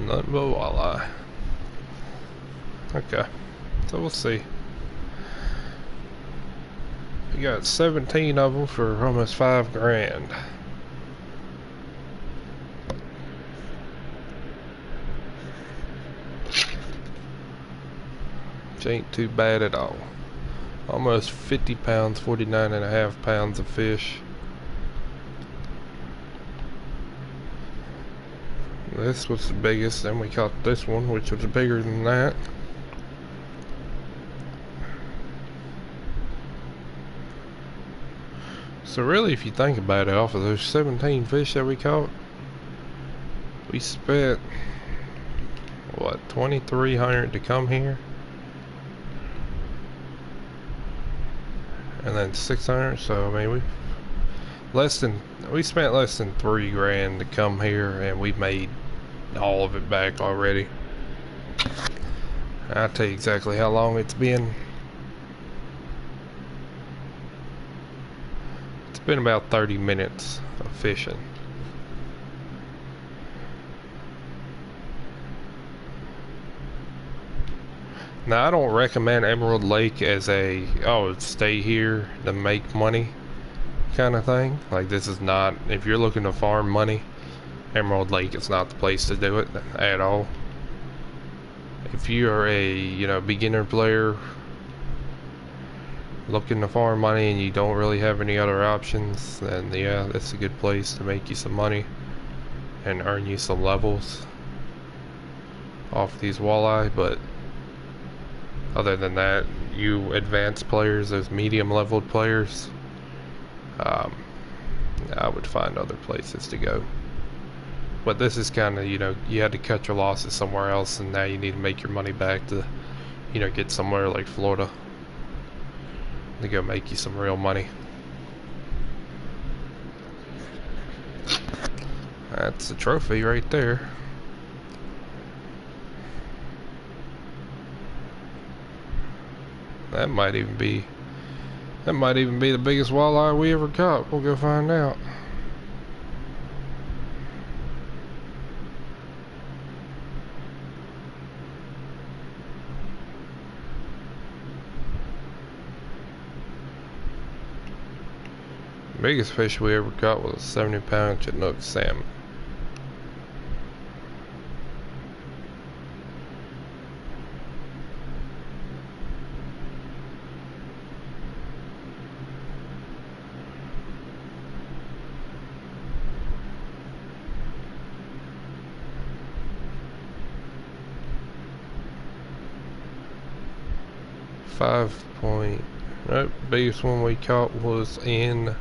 Nothing but walleye. Okay, so we'll see. We got 17 of them for almost 5 grand. Which ain't too bad at all. Almost 50 pounds, 49.5 pounds of fish. This was the biggest, and we caught this one, which was bigger than that. So really, if you think about it, off of those 17 fish that we caught, we spent, what, $2,300 to come here? And then 600, so I mean, we spent less than 3 grand to come here, and we made all of it back already. I'll tell you exactly how long it's been. It's been about 30 minutes of fishing. Now, I don't recommend Emerald Lake as a, oh, stay here to make money kind of thing. Like, this is not, if you're looking to farm money, Emerald Lake is not the place to do it at all. If you are a, you know, beginner player looking to farm money and you don't really have any other options, then yeah, that's a good place to make you some money and earn you some levels off these walleye. But other than that, you advanced players, those medium leveled players, I would find other places to go. But this is kind of, you know, you had to cut your losses somewhere else, and now you need to make your money back to, you know, get somewhere like Florida to go make you some real money. That's a trophy right there. That might even be the biggest walleye we ever caught. We'll go find out. Biggest fish we ever caught was a 70-pound Chinook salmon. 5 point. Nope, biggest one we caught was in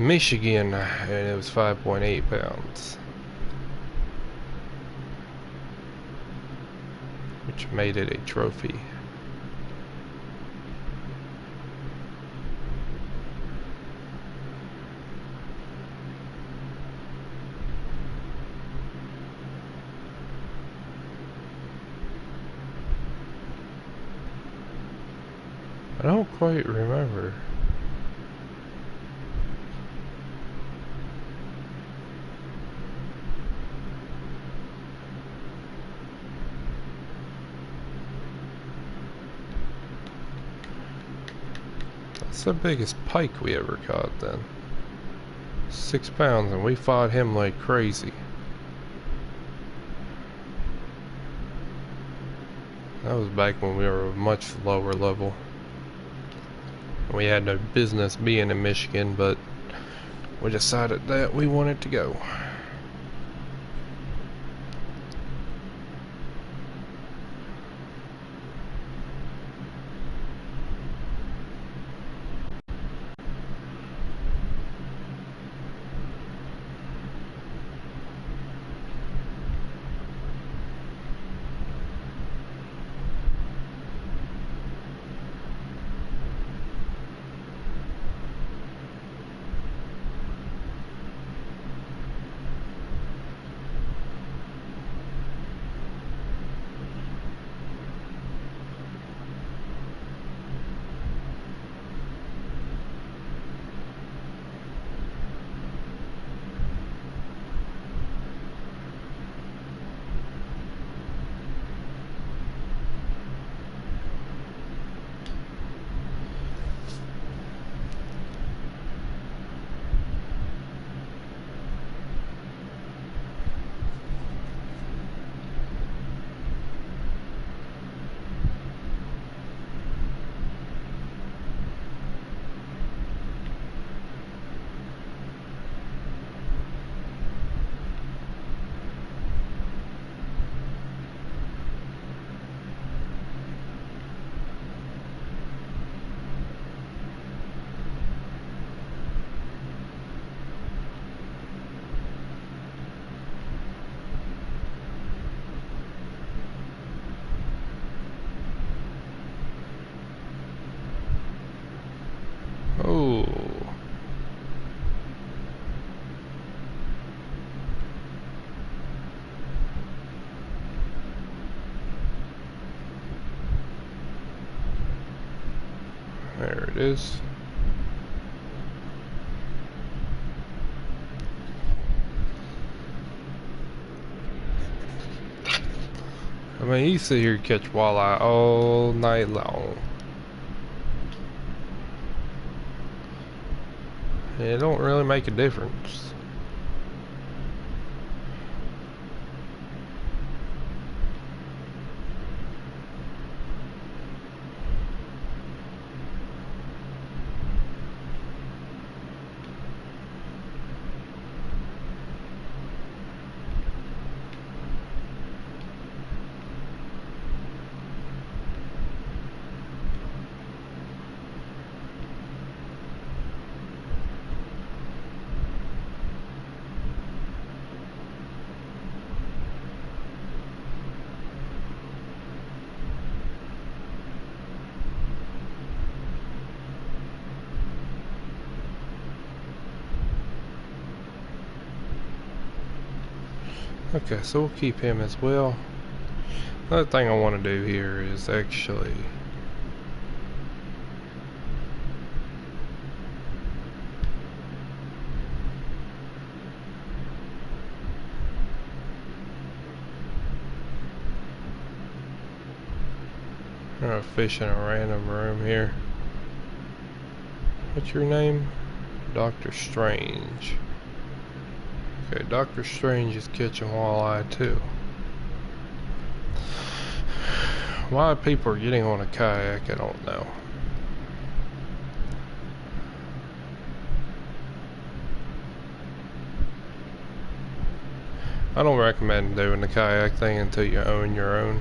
Michigan, and it was 5.8 pounds, which made it a trophy. I don't quite remember. That's the biggest pike we ever caught then. 6 pounds, and we fought him like crazy. That was back when we were a much lower level. We had no business being in Michigan, but we decided that we wanted to go. Oh. There it is. I mean, you sit here and catch walleye all night long. It don't really make a difference. Okay, so we'll keep him as well. Another thing I want to do here is actually I'm gonna fish in a random room here. What's your name? Dr. Strange. Okay, Dr. Strange is catching walleye too. Why people are getting on a kayak, I don't know. I don't recommend doing the kayak thing until you own your own.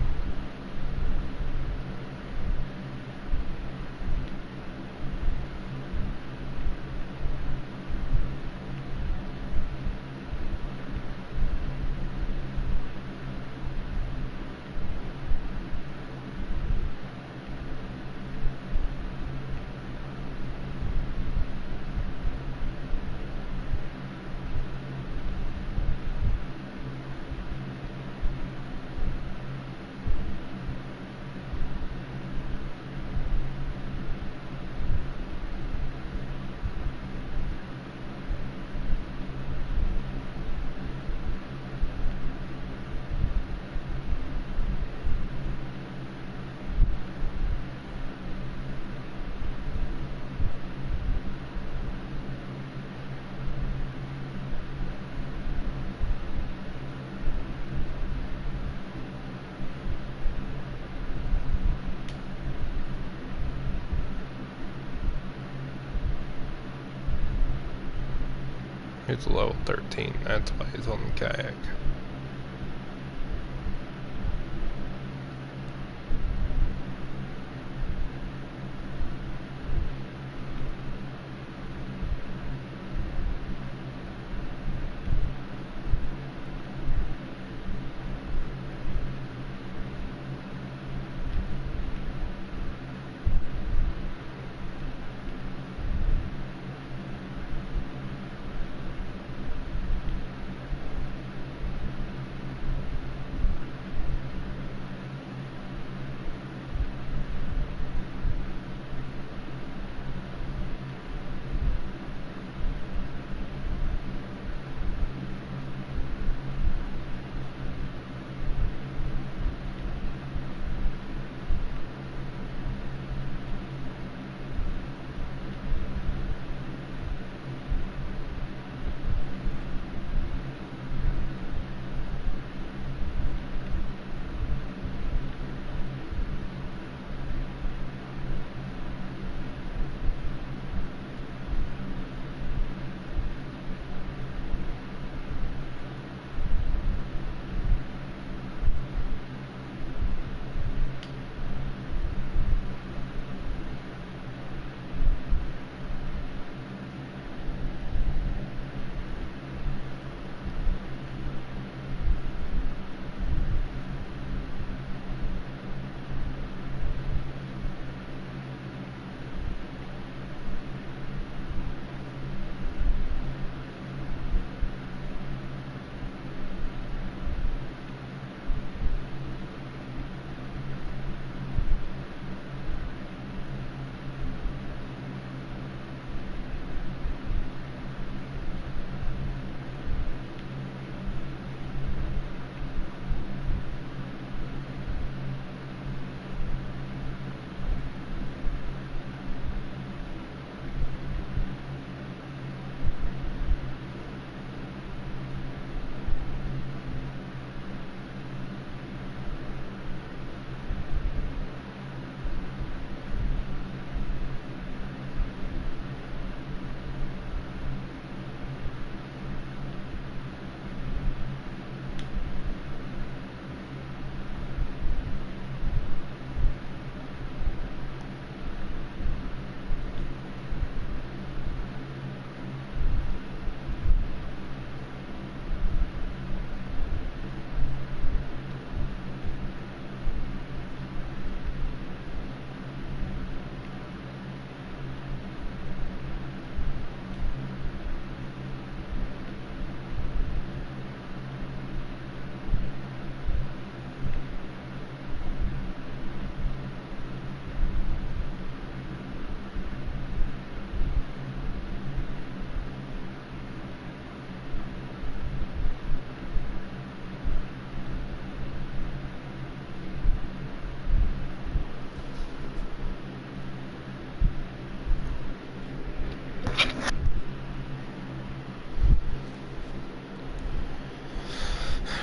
He's a level 13. That's why he's on the kayak.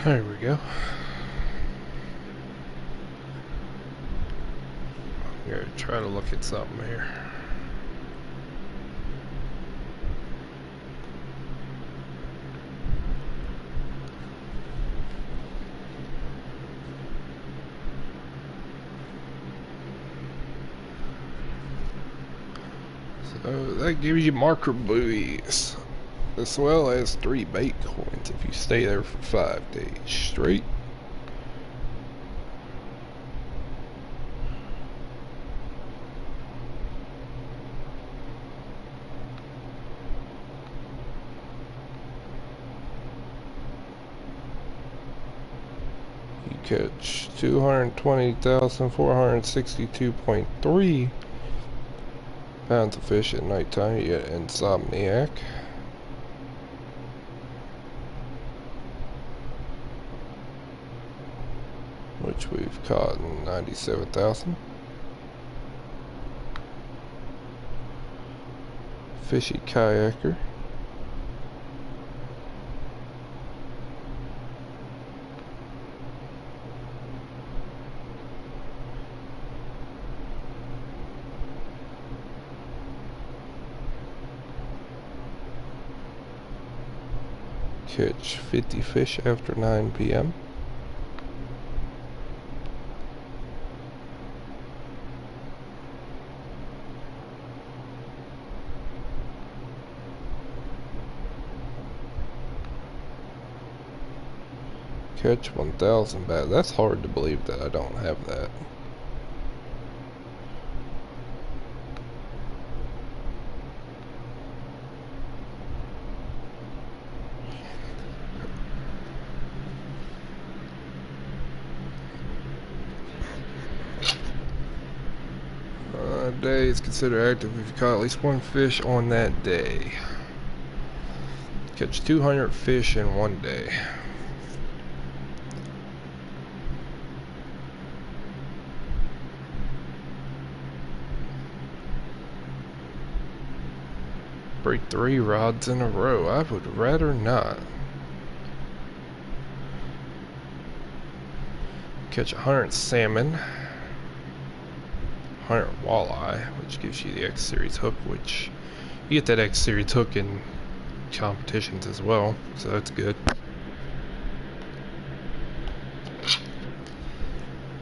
There we go. I'm gonna try to look at something here. So that gives you marker buoys, as well as 3 bait coins if you stay there for 5 days straight. You catch 220,462.3 pounds of fish at nighttime. You get Insomniac. Which we've caught in 97,000. Fishy Kayaker. Catch 50 fish after 9 p.m. Catch 1,000 bass. That's hard to believe that I don't have that. Day is considered active if you caught at least one fish on that day. Catch 200 fish in one day. Break 3 rods in a row. I would rather not. Catch 100 salmon. 100 walleye, which gives you the X Series hook, which you get that X Series hook in competitions as well, so that's good.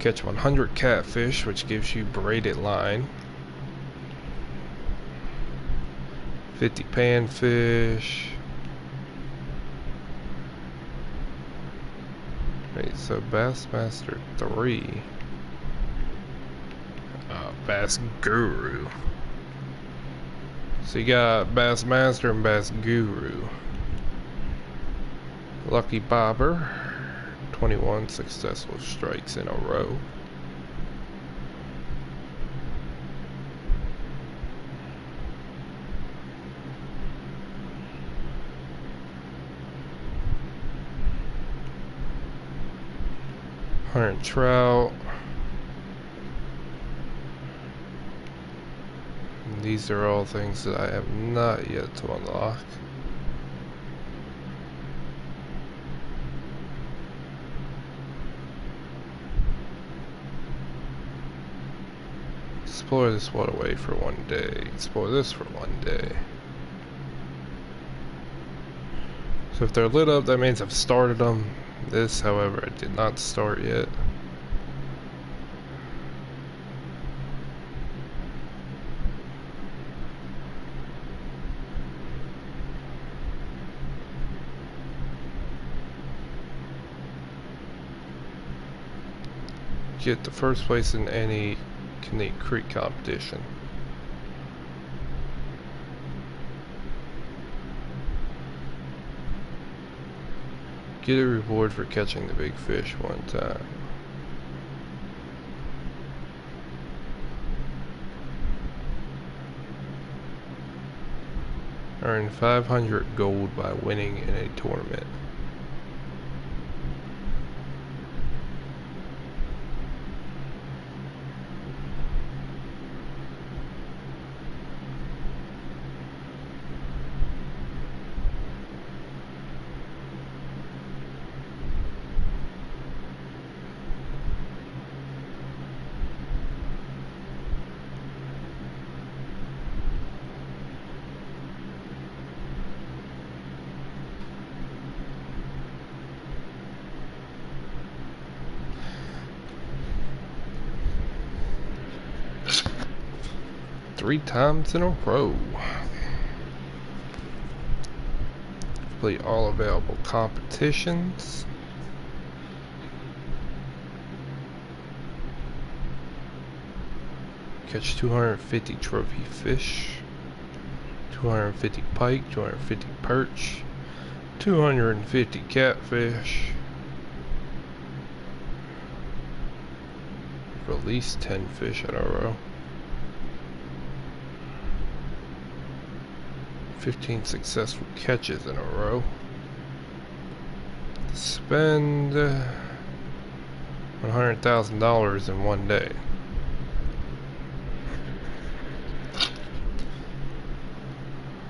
Catch 100 catfish, which gives you braided line. 50 panfish. Wait, so Bassmaster 3. Bass Guru. So you got Bassmaster and Bass Guru. Lucky Bobber. 21 successful strikes in a row. Hunter trout. And these are all things that I have not yet to unlock. Explore this waterway for one day. Explore this for one day. So if they're lit up, that means I've started them. This, however, I did not start yet. Get the first place in any Caney Creek competition. Get a reward for catching the big fish one time. Earn 500 gold by winning in a tournament. Three times in a row. Complete all available competitions. Catch 250 trophy fish, 250 pike, 250 perch, 250 catfish. Release 10 fish in a row. 15 successful catches in a row. Spend $100,000 in one day.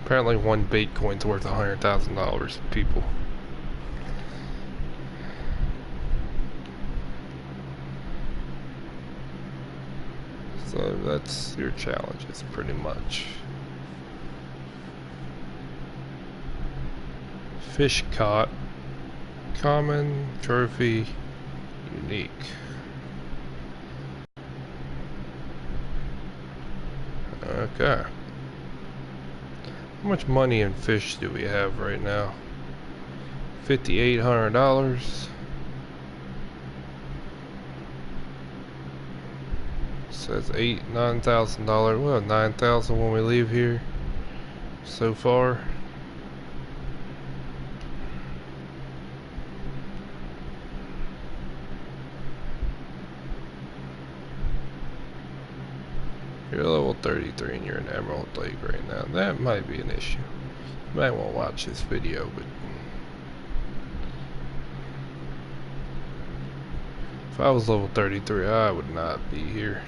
Apparently one bait coin's worth $100,000, people. So that's your challenges, pretty much. Fish caught. Common, trophy, unique. Okay. How much money in fish do we have right now? $5,800. Says $9,000. Well, $9,000 when we leave here. So far. You're level 33 and you're in Emerald Lake right now. That might be an issue. You might want to watch this video, but if I was level 33, I would not be here.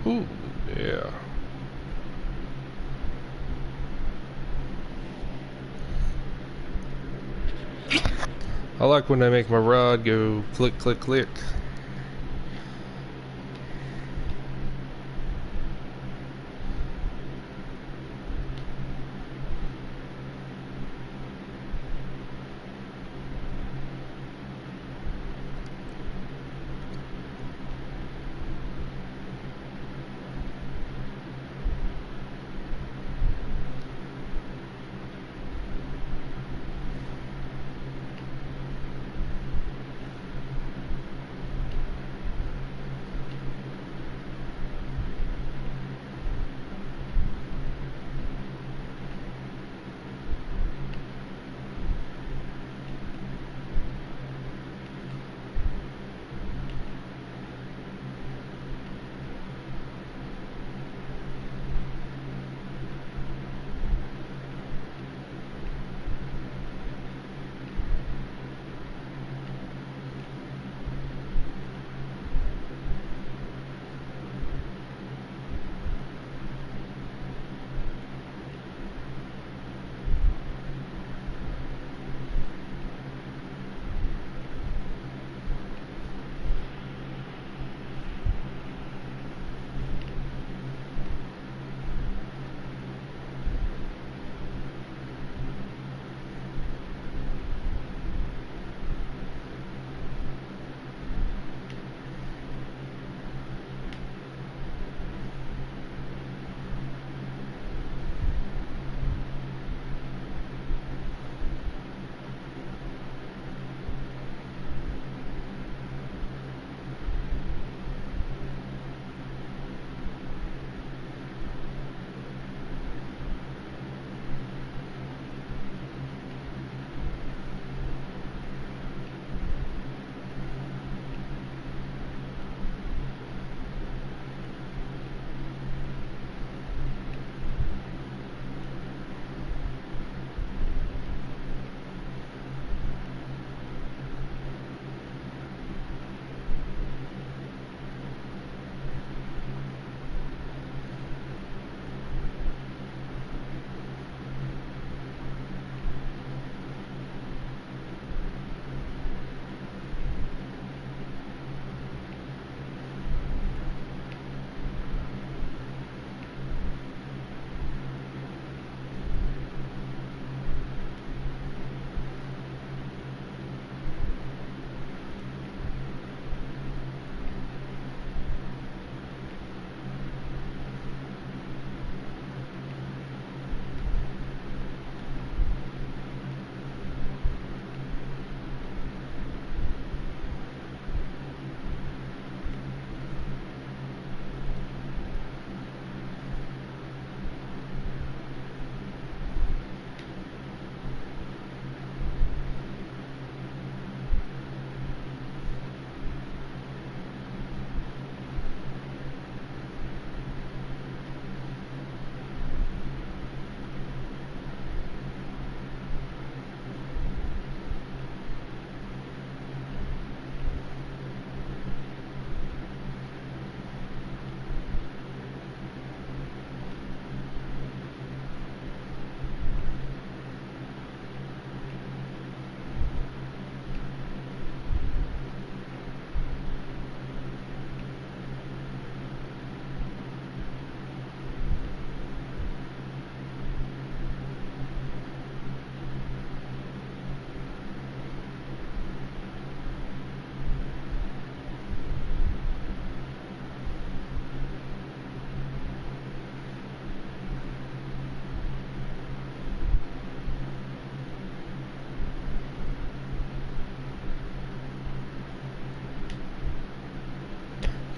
Ooh, yeah. I like when they make my rod go click, click, click.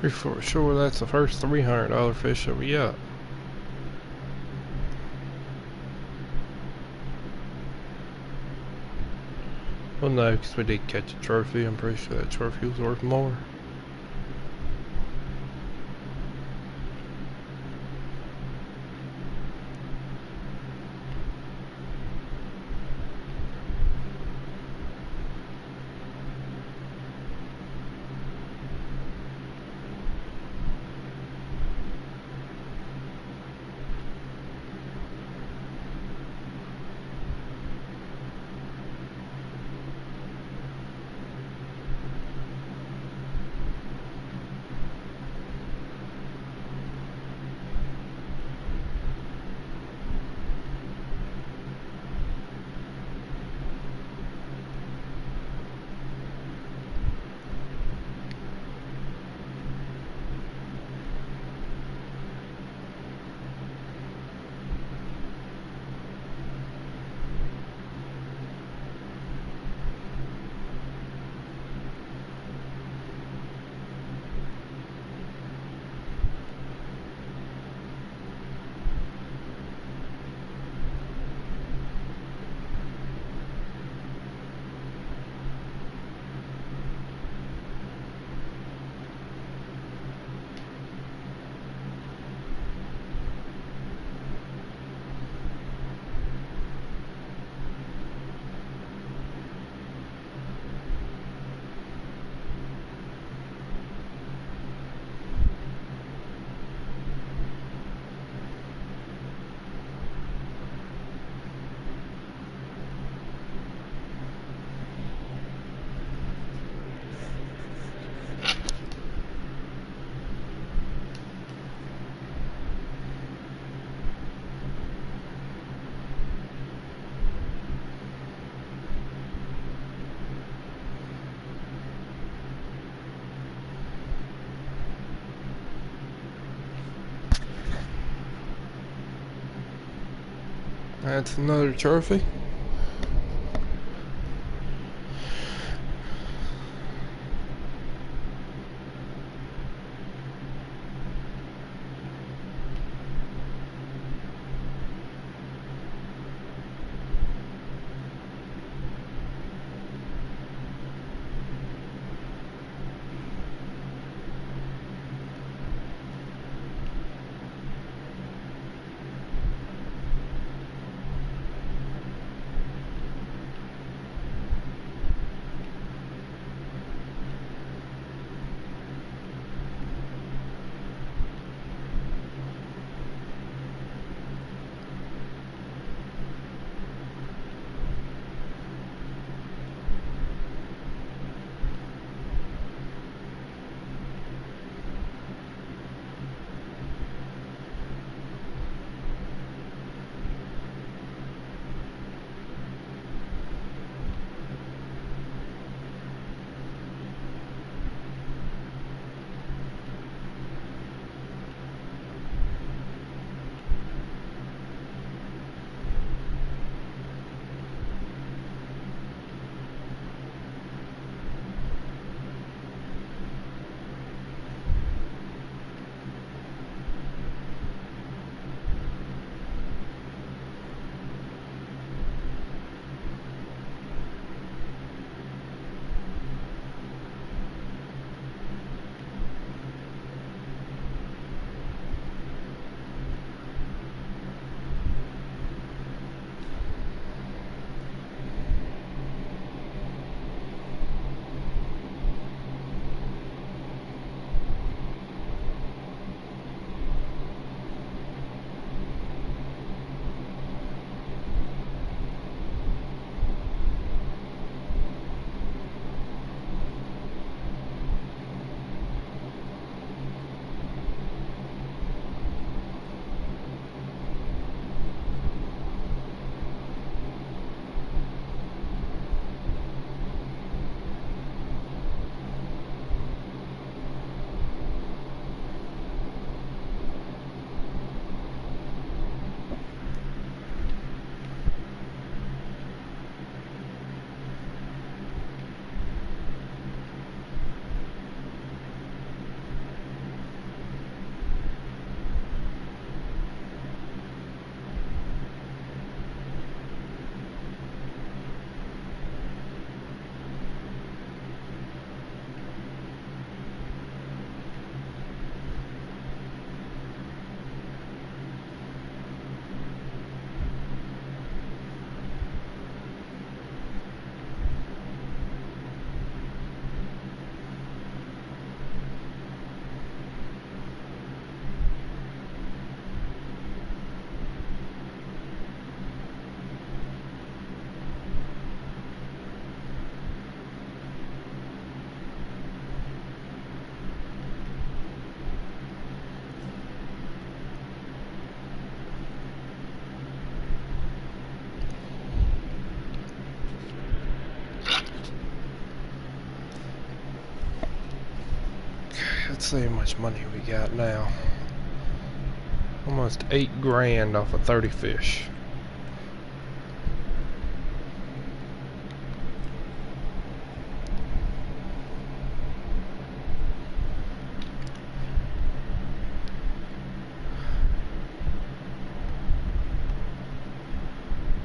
Pretty sure that's the first $300 fish that we got. Well, no, because we did catch a trophy. I'm pretty sure that trophy was worth more. That's another trophy. let's see how much money we got now. Almost 8 grand off of 30 fish.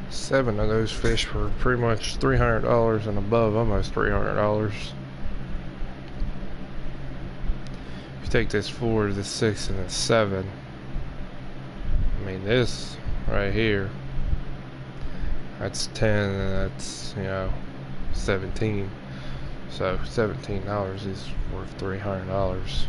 Seven of those fish were pretty much $300 and above, almost $300. If you take this 4, the 6, and the 7, I mean this right here, that's 10 and that's, you know, 17. So $17 is worth $300.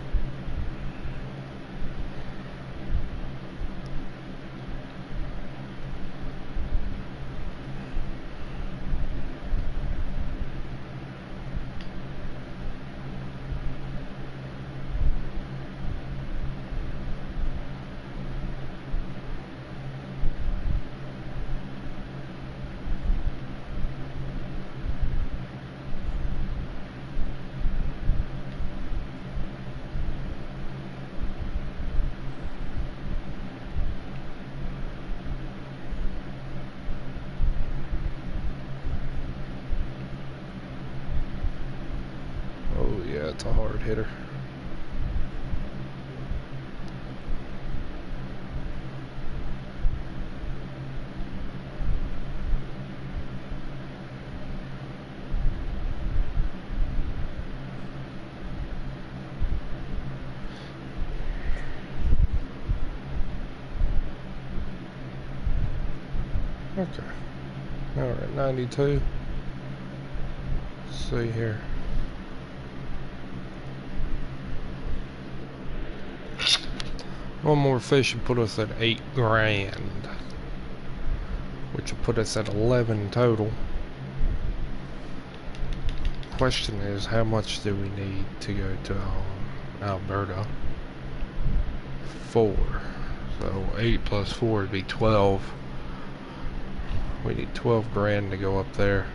Oh yeah, it's a hard hitter. Okay, now we're at 92. Let's see here. One more fish would put us at 8 grand, which will put us at 11 total. Question is, how much do we need to go to Alberta? 4. So 8 plus 4 would be 12. We need 12 grand to go up there.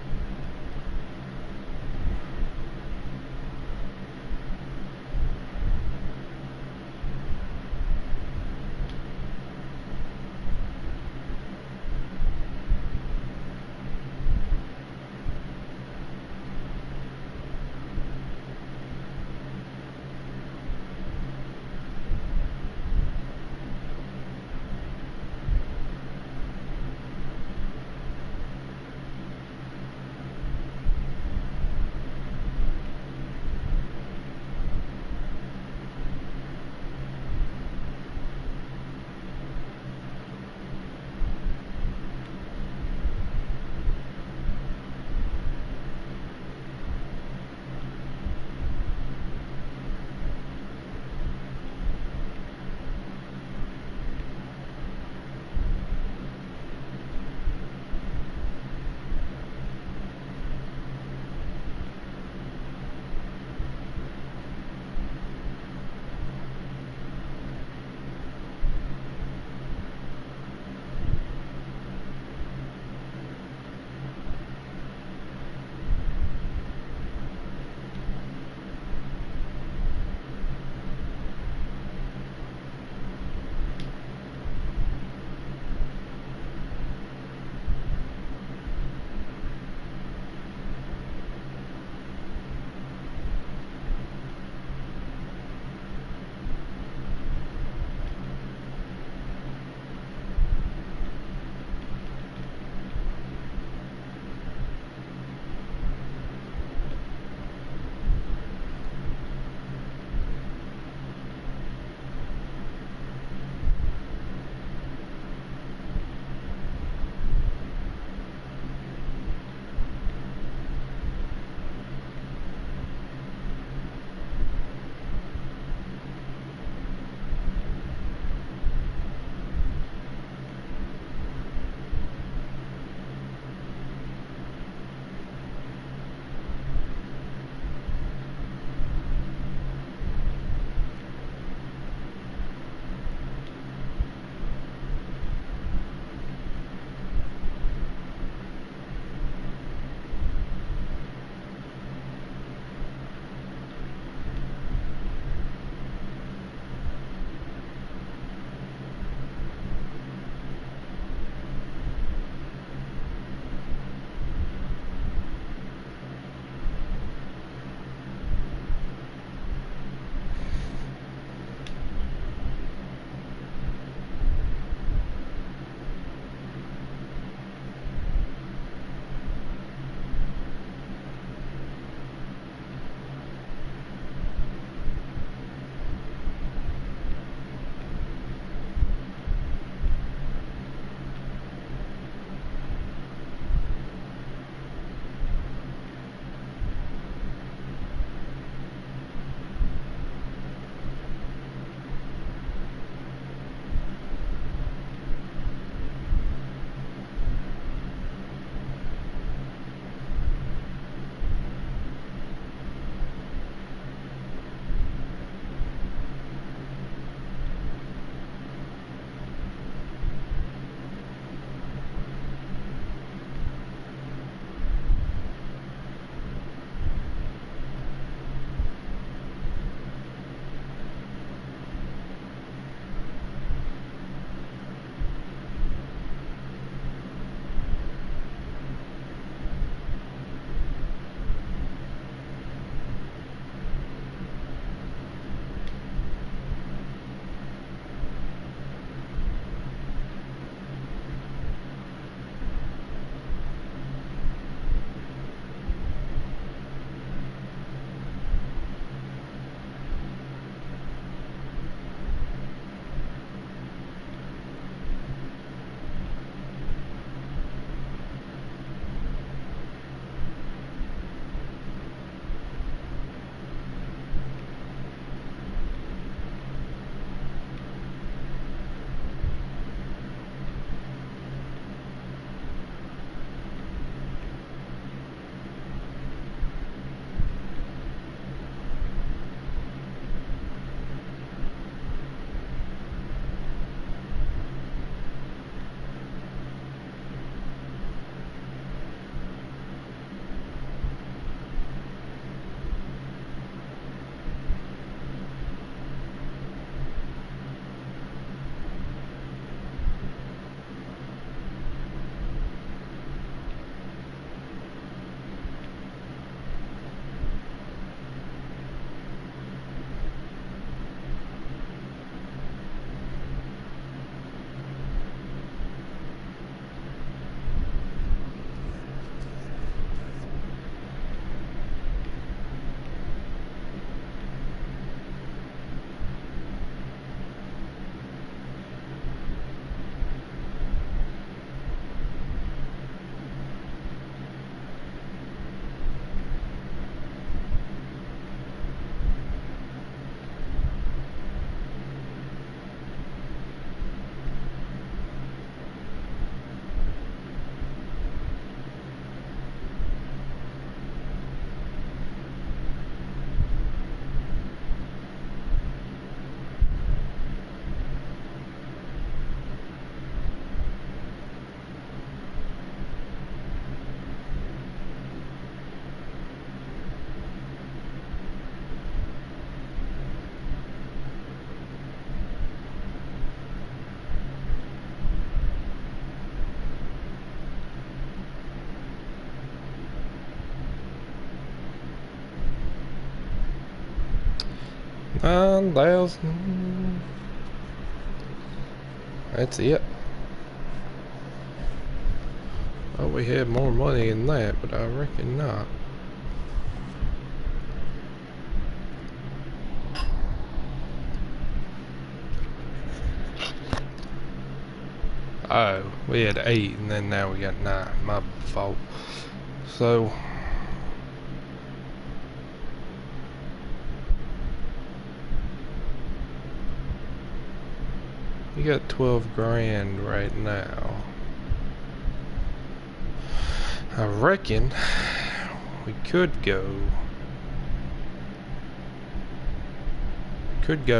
9,000. That's it. Oh, we had more money than that, but I reckon not. Oh, we had 8 and then now we got 9. My fault. So you got 12 grand right now. I reckon we could go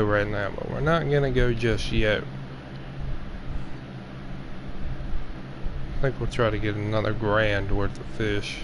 right now, but we're not gonna go just yet. I think we'll try to get another grand worth of fish.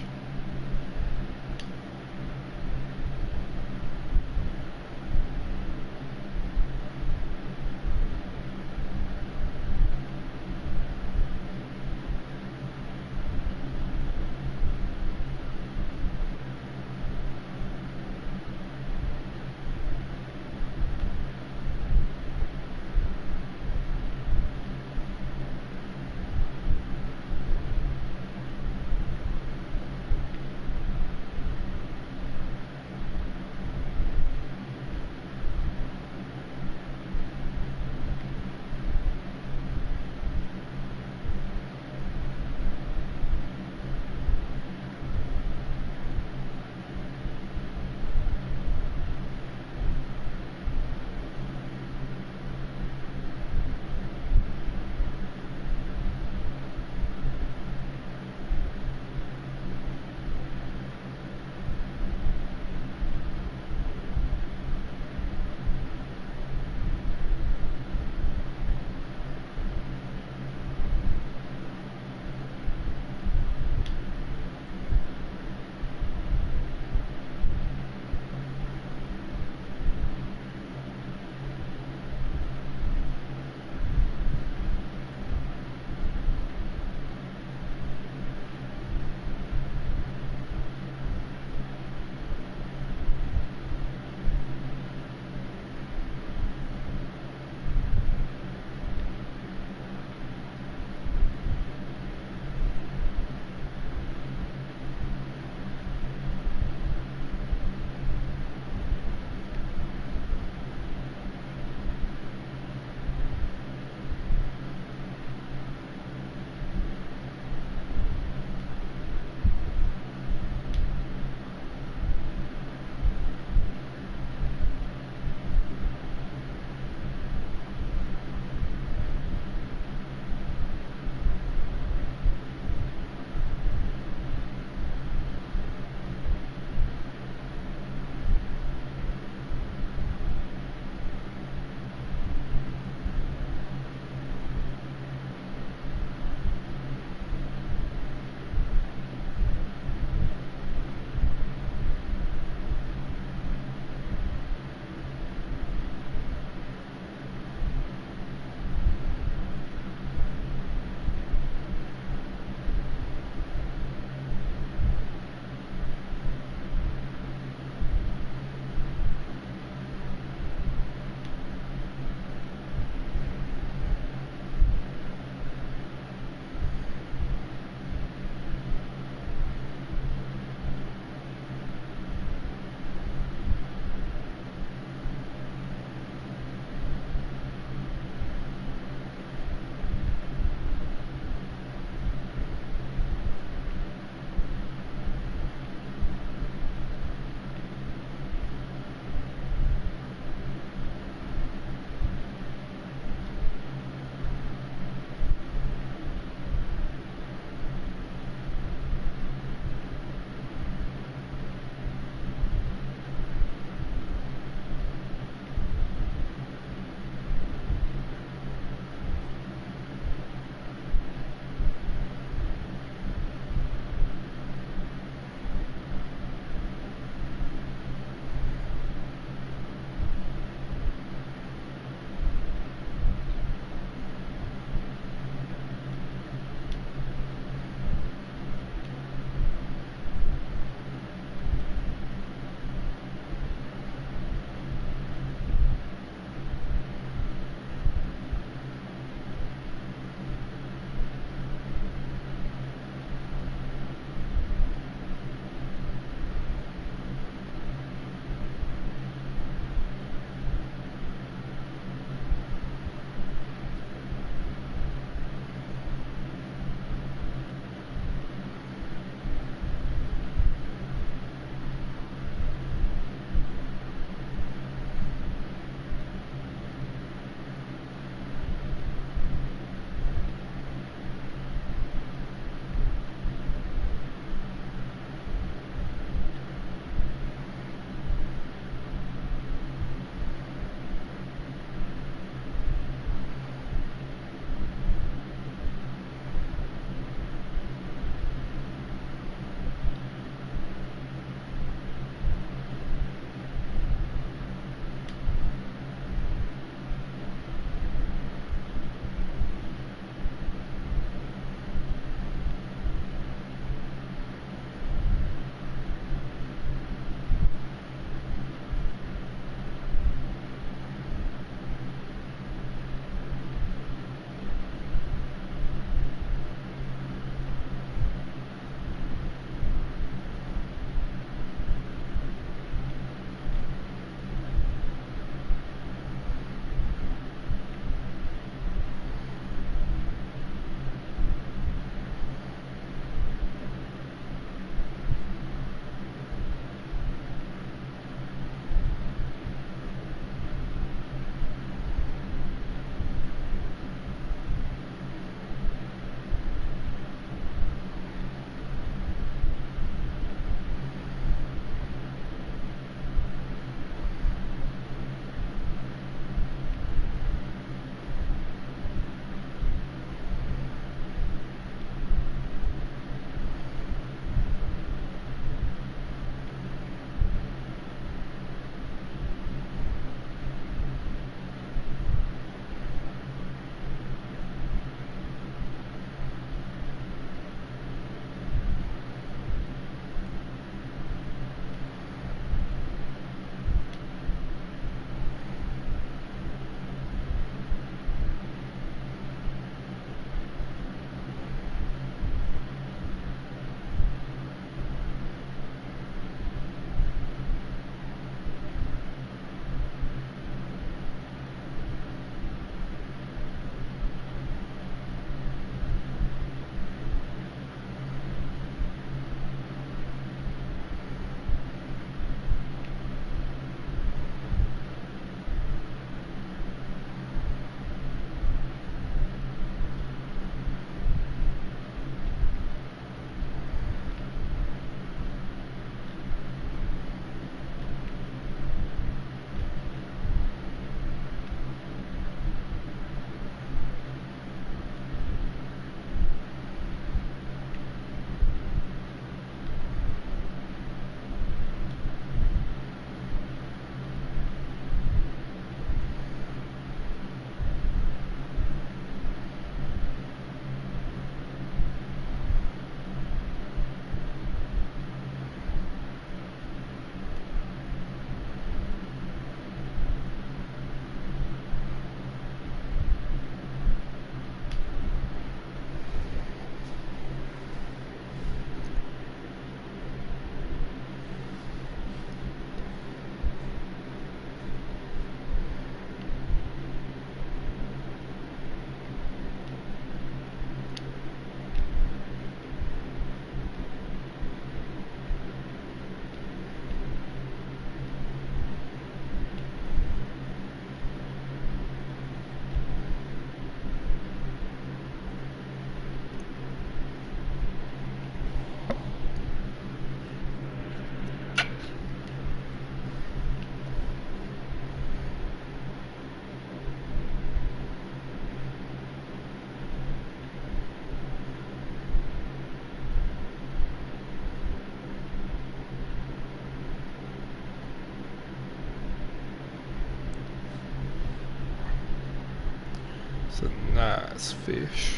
a nice fish.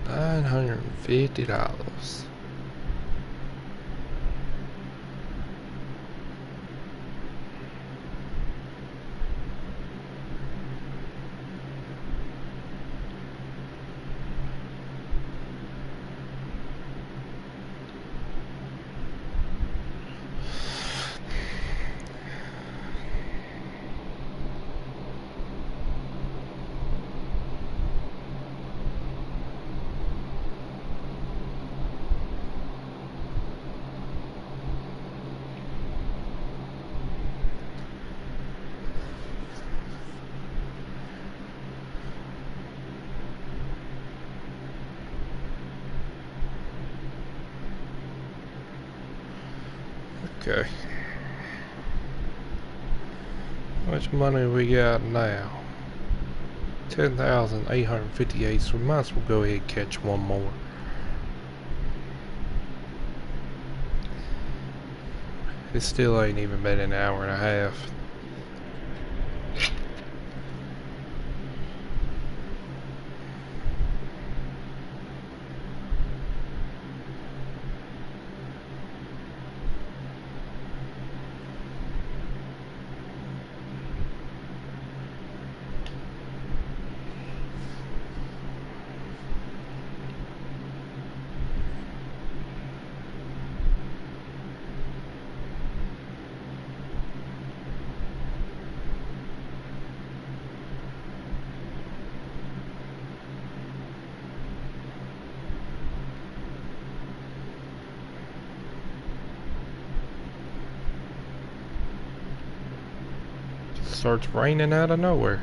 $950. Okay. How much money we got now? 10,858, so we might as well go ahead and catch one more. It still ain't even been an hour and a half. Starts raining out of nowhere.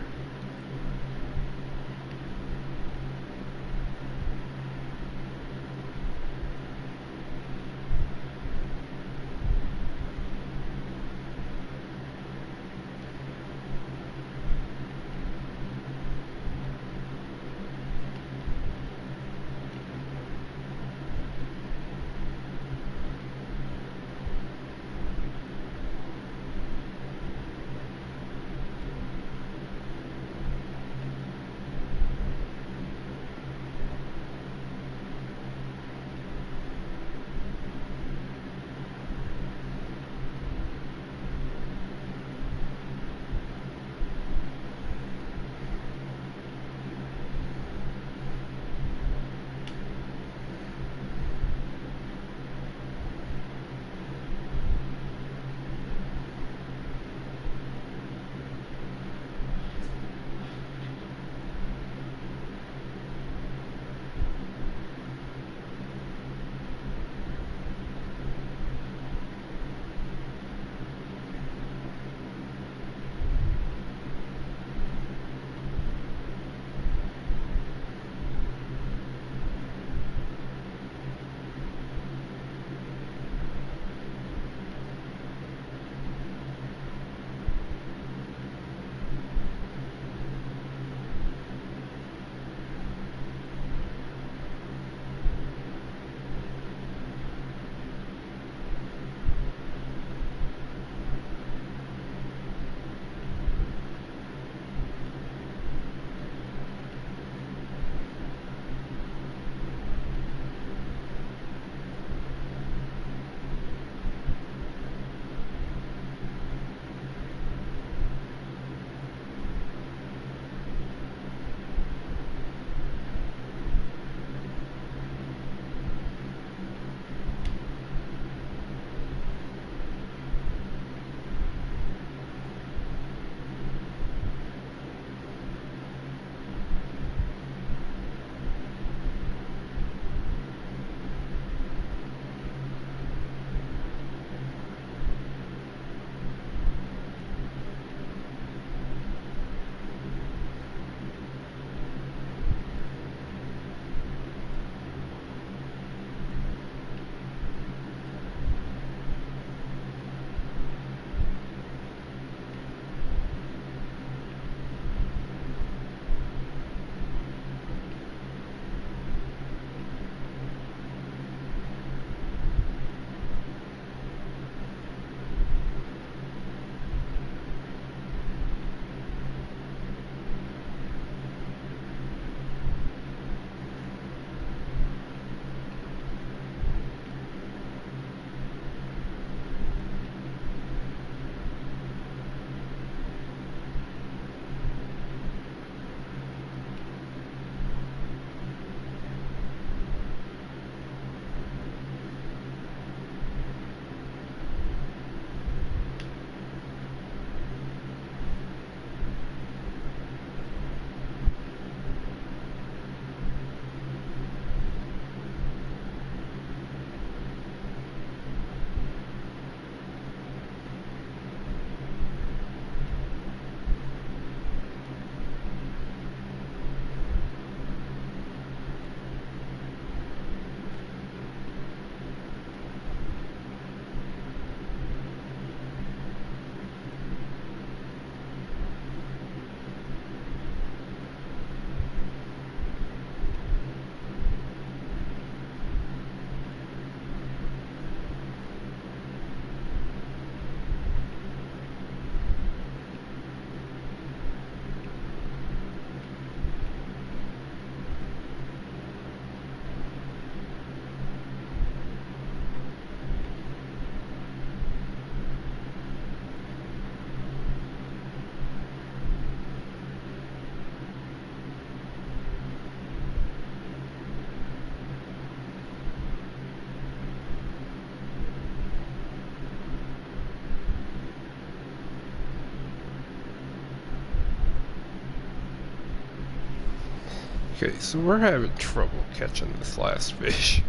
Okay, so we're having trouble catching this last fish.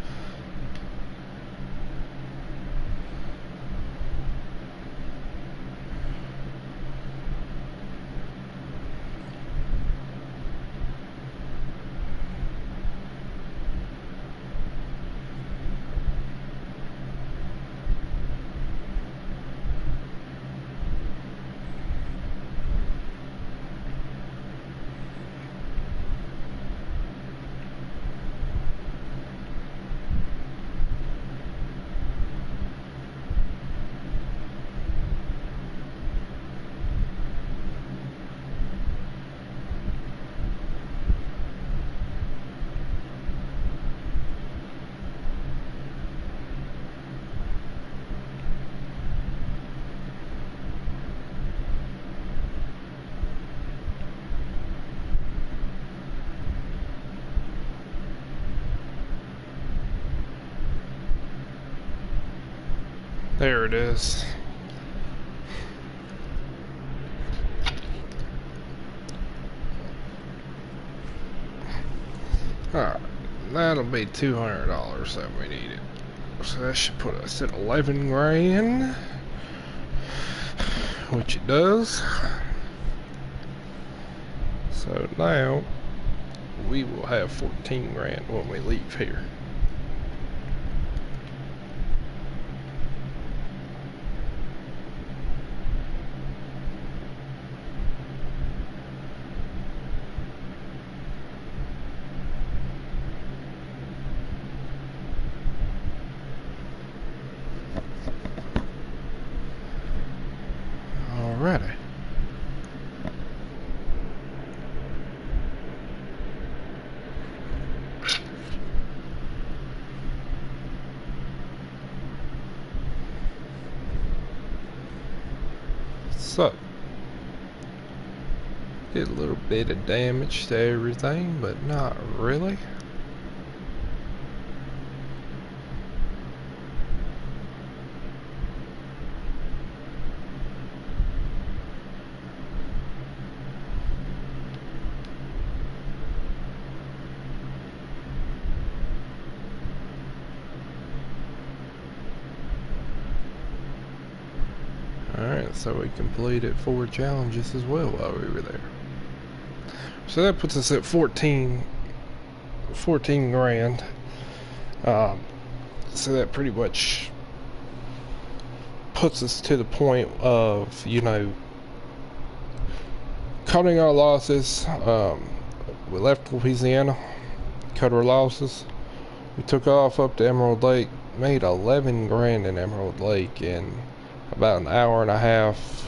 There it is. Alright, that'll be $200 that we needed. So that should put us at 11 grand, which it does. So now we will have 14 grand when we leave here. Alrighty. So, did a little bit of damage to everything, but not really. Alright, so we completed 4 challenges as well while we were there. So that puts us at 14 grand. So that pretty much puts us to the point of, you know, cutting our losses. We left Louisiana, cut our losses. We took off up to Emerald Lake, made 11 grand in Emerald Lake in about an hour and a half.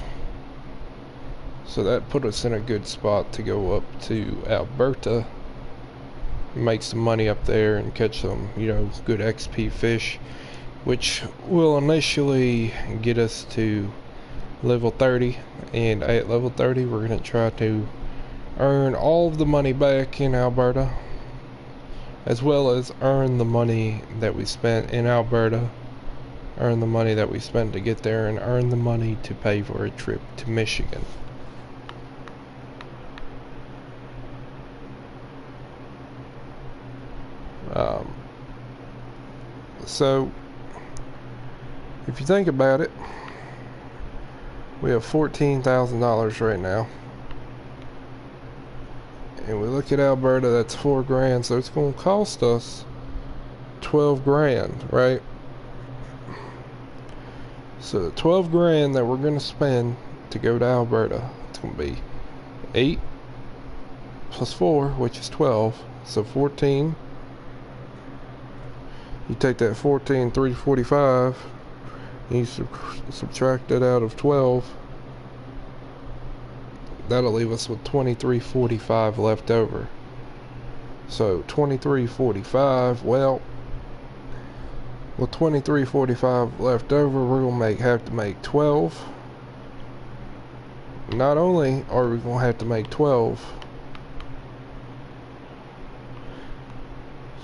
So that put us in a good spot to go up to Alberta, make some money up there and catch some, you know, good XP fish, which will initially get us to level 30. And at level 30 we're going to try to earn all of the money back in Alberta, as well as earn the money that we spent in Alberta, earn the money that we spent to get there, and earn the money to pay for a trip to Michigan. So if you think about it, we have $14,000 right now, and we look at Alberta, that's 4 grand, so it's going to cost us 12 grand, right? So the 12 grand that we're going to spend to go to Alberta, it's going to be 8 plus 4, which is 12, so 14. You take that 14, 345, and you subtract that out of 12. That'll leave us with 2345 left over. So 2345, well, with 2345 left over, we're gonna have to make 12. Not only are we gonna have to make 12,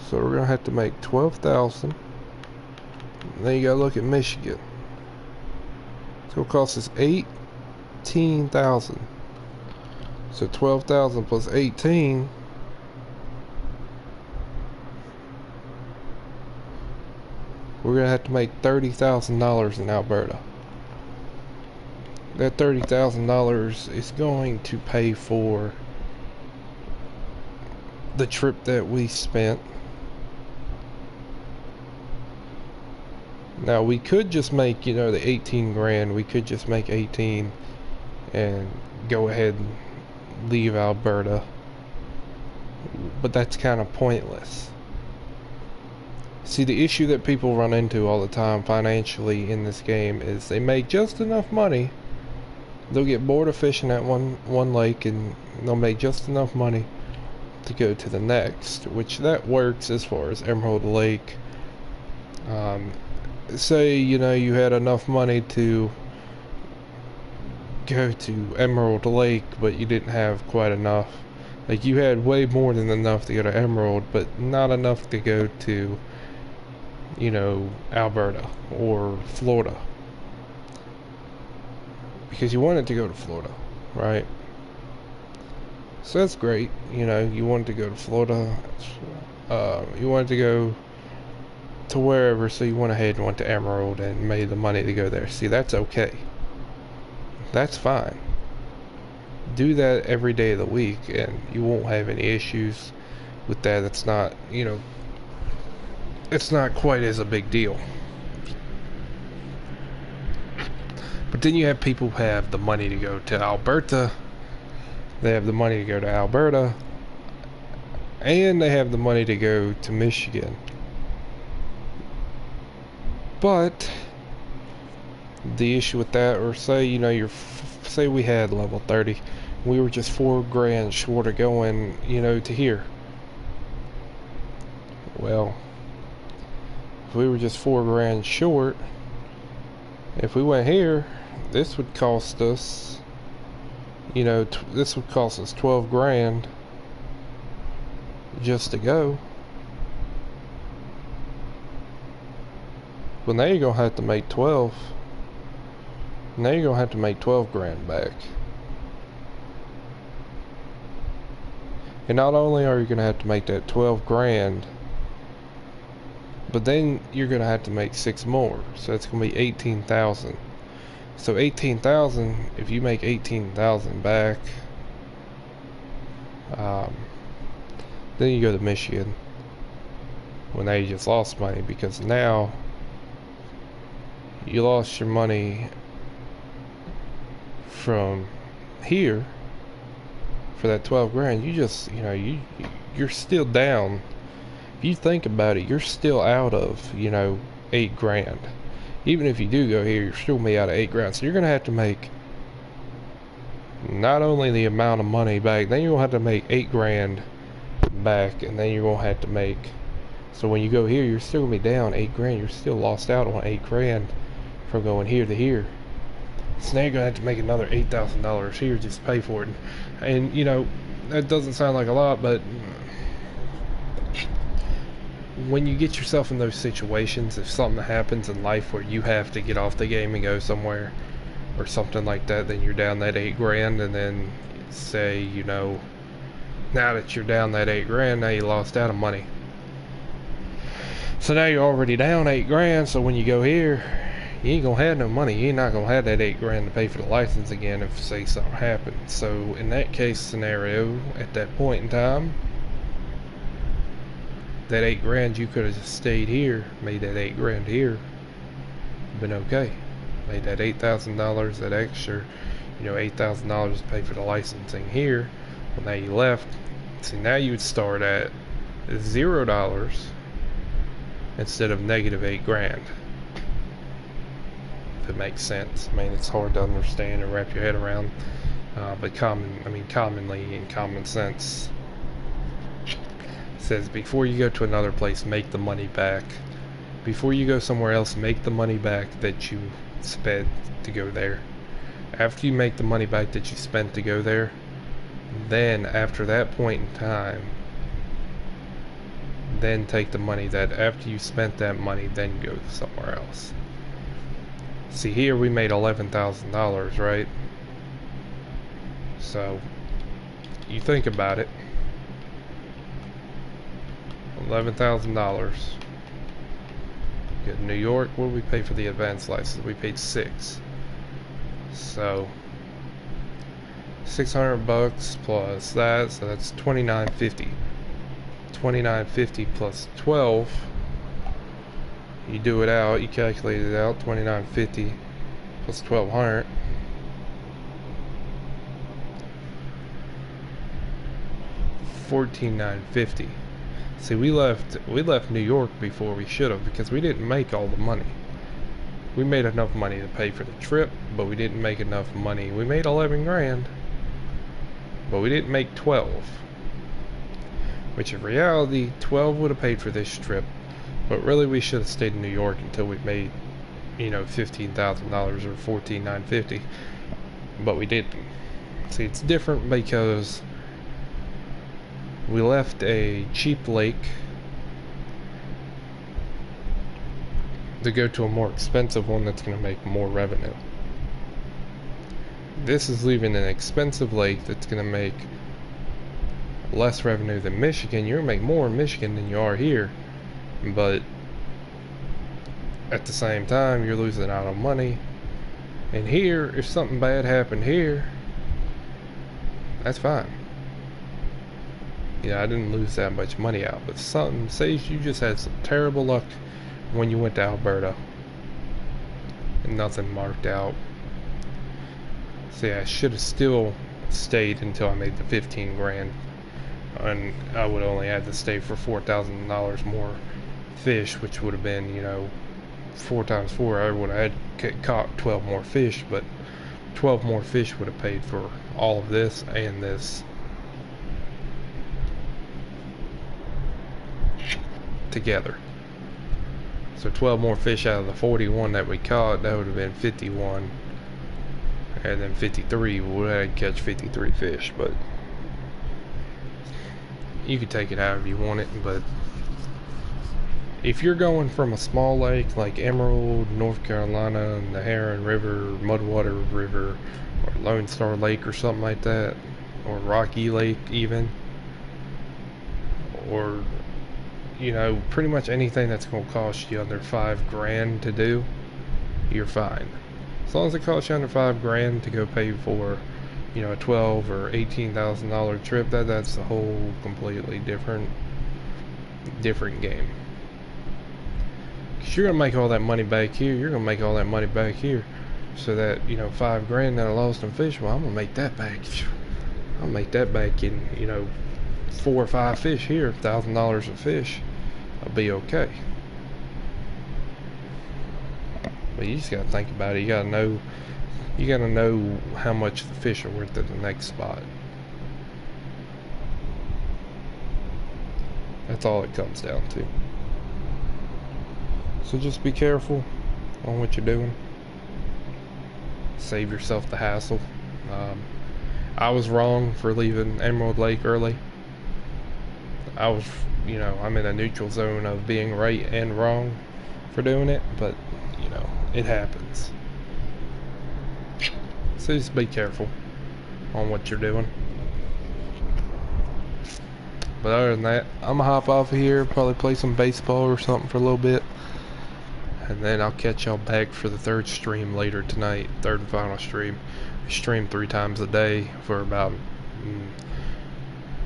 so we're gonna have to make 12,000. Then you gotta look at Michigan. It's gonna cost us 18,000. So 12,000 plus 18 we're gonna have to make $30,000 in Alberta. That $30,000 is going to pay for the trip that we spent. Now we could just make, you know, the 18 grand. We could just make 18 and go ahead and leave Alberta, but that's kind of pointless. See, the issue that people run into all the time financially in this game is they make just enough money. They'll get bored of fishing at one lake and they'll make just enough money to go to the next, which that works as far as Emerald Lake. Say, you know, you had enough money to go to Emerald Lake, but you didn't have quite enough. Like, you had way more than enough to go to Emerald, but not enough to go to, you know, Alberta or Florida. Because you wanted to go to Florida, right? So that's great. You know, you wanted to go to Florida. You wanted to go to wherever, so you went ahead and went to Emerald and made the money to go there. See, that's okay. That's fine. Do that every day of the week and you won't have any issues with that. It's not, you know, it's not quite as a big deal. But then you have people who have the money to go to Alberta. They have the money to go to Alberta, and they have the money to go to Michigan. But the issue with that, or say, you know, say we had level 30, we were just 4 grand short of going, you know, to here. Well, if we were just 4 grand short, if we went here, this would cost us, you know, this would cost us 12 grand just to go. Well, now you're gonna have to make 12. Now you're gonna have to make 12 grand back. And not only are you gonna have to make that 12 grand, but then you're gonna have to make 6 more. So it's gonna be 18,000. So 18,000, if you make 18,000 back, then you go to Michigan. Well, now you just lost money, because now you lost your money from here for that 12 grand. You just, you know, you're still down. If you think about it, you're still out of, you know, 8 grand. Even if you do go here, you're still gonna be out of 8 grand. So you're gonna have to make not only the amount of money back, then you're gonna have to make 8 grand back, and then you're gonna have to make, so when you go here, you're still gonna be down 8 grand. You're still lost out on 8 grand from going here to here. So now you're gonna have to make another $8,000 here just to pay for it. And you know, that doesn't sound like a lot, but when you get yourself in those situations, if something happens in life where you have to get off the game and go somewhere or something like that, then you're down that 8 grand. And then say, you know, now that you're down that 8 grand, now you lost out on money. So now you're already down 8 grand. So when you go here, you ain't gonna have no money. You ain't not gonna have that 8 grand to pay for the license again if, say, something happens. So in that case scenario, at that point in time, that 8 grand, you could have just stayed here, made that 8 grand here, been okay. Made that $8,000, that extra, you know, $8,000 to pay for the licensing here. Well, now you left. See, now you would start at $0 instead of negative 8 grand. If it makes sense. I mean, it's hard to understand and wrap your head around, but commonly in common sense, says before you go to another place, make the money back. Before you go somewhere else, make the money back that you spent to go there. After you make the money back that you spent to go there, then after that point in time, then take the money that after you spent that money, then go somewhere else. See, here we made $11,000, right? So you think about it, $11,000. In New York, what did we pay for the advanced license? We paid $6. So $600 plus that, so that's $29.50. $29.50 plus 12. You do it out, you calculate it out, $29.50 plus 1,200. $14,950. See, we left New York before we should have, because we didn't make all the money. We made enough money to pay for the trip, but we didn't make enough money. We made 11 grand, but we didn't make 12. Which in reality, 12 would have paid for this trip, but really we should have stayed in New York until we made, you know, $15,000 or $14,950. But we didn't. See, it's different because we left a cheap lake to go to a more expensive one that's going to make more revenue. This is leaving an expensive lake that's going to make less revenue than Michigan. You're going to make more in Michigan than you are here, but at the same time you're losing out on money. And here, if something bad happened here, that's fine. Yeah, I didn't lose that much money out, but something, say you just had some terrible luck when you went to Alberta and nothing marked out. See, I should have still stayed until I made the 15 grand, and I would only had to stay for $4,000 more fish, which would have been, you know, 4 times 4. I would have had caught 12 more fish, but 12 more fish would have paid for all of this and this together. So 12 more fish out of the 41 that we caught, that would have been 51, and then 53. We would have had to catch 53 fish, but you could take it however you want it. But if you're going from a small lake like Emerald, North Carolina, and the Heron River, Mudwater River, or Lone Star Lake or something like that, or Rocky Lake even, or, you know, pretty much anything that's going to cost you under $5 grand to do, you're fine. As long as it costs you under $5 grand to go pay for, you know, a $12,000 or $18,000 trip, that's a whole completely different game. Because you're going to make all that money back here, you're going to make all that money back here, so that, you know, $5 grand that I lost in fish, well, I'm going to make that back. I'll make that back in, you know, 4 or 5 fish here, $1,000 a fish. I'll be okay. But you just gotta think about it. You gotta know how much the fish are worth at the next spot. That's all it comes down to. So just be careful on what you're doing. Save yourself the hassle. I was wrong for leaving Emerald Lake early. I was, you know, I'm in a neutral zone of being right and wrong for doing it, but, you know, it happens. So just be careful on what you're doing. But other than that, I'm gonna hop off of here, probably play some baseball or something for a little bit, and then I'll catch y'all back for the third stream later tonight, third and final stream. We stream 3 times a day for about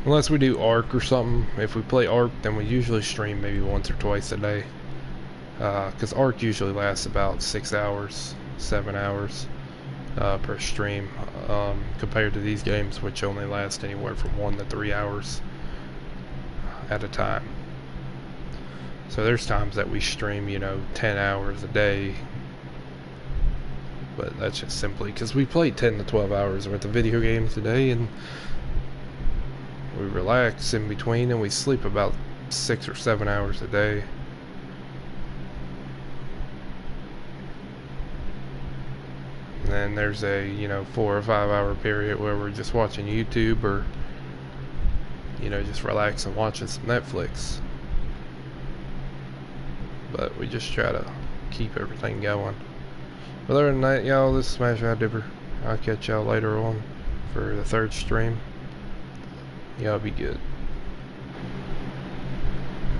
unless we do Ark or something. If we play Ark, then we usually stream maybe once or twice a day. Because Ark usually lasts about 6 hours, 7 hours per stream, compared to these games, which only last anywhere from 1 to 3 hours at a time. So there's times that we stream, you know, 10 hours a day. But that's just simply because we play 10 to 12 hours worth of video games a day, and we relax in between, and we sleep about 6 or 7 hours a day. And then there's a, you know, 4 or 5 hour period where we're just watching YouTube, or, you know, just relaxing watching some Netflix. But we just try to keep everything going. But other than that, y'all, this is Smash Eye Dipper. I'll catch y'all later on for the third stream. Y'all be good.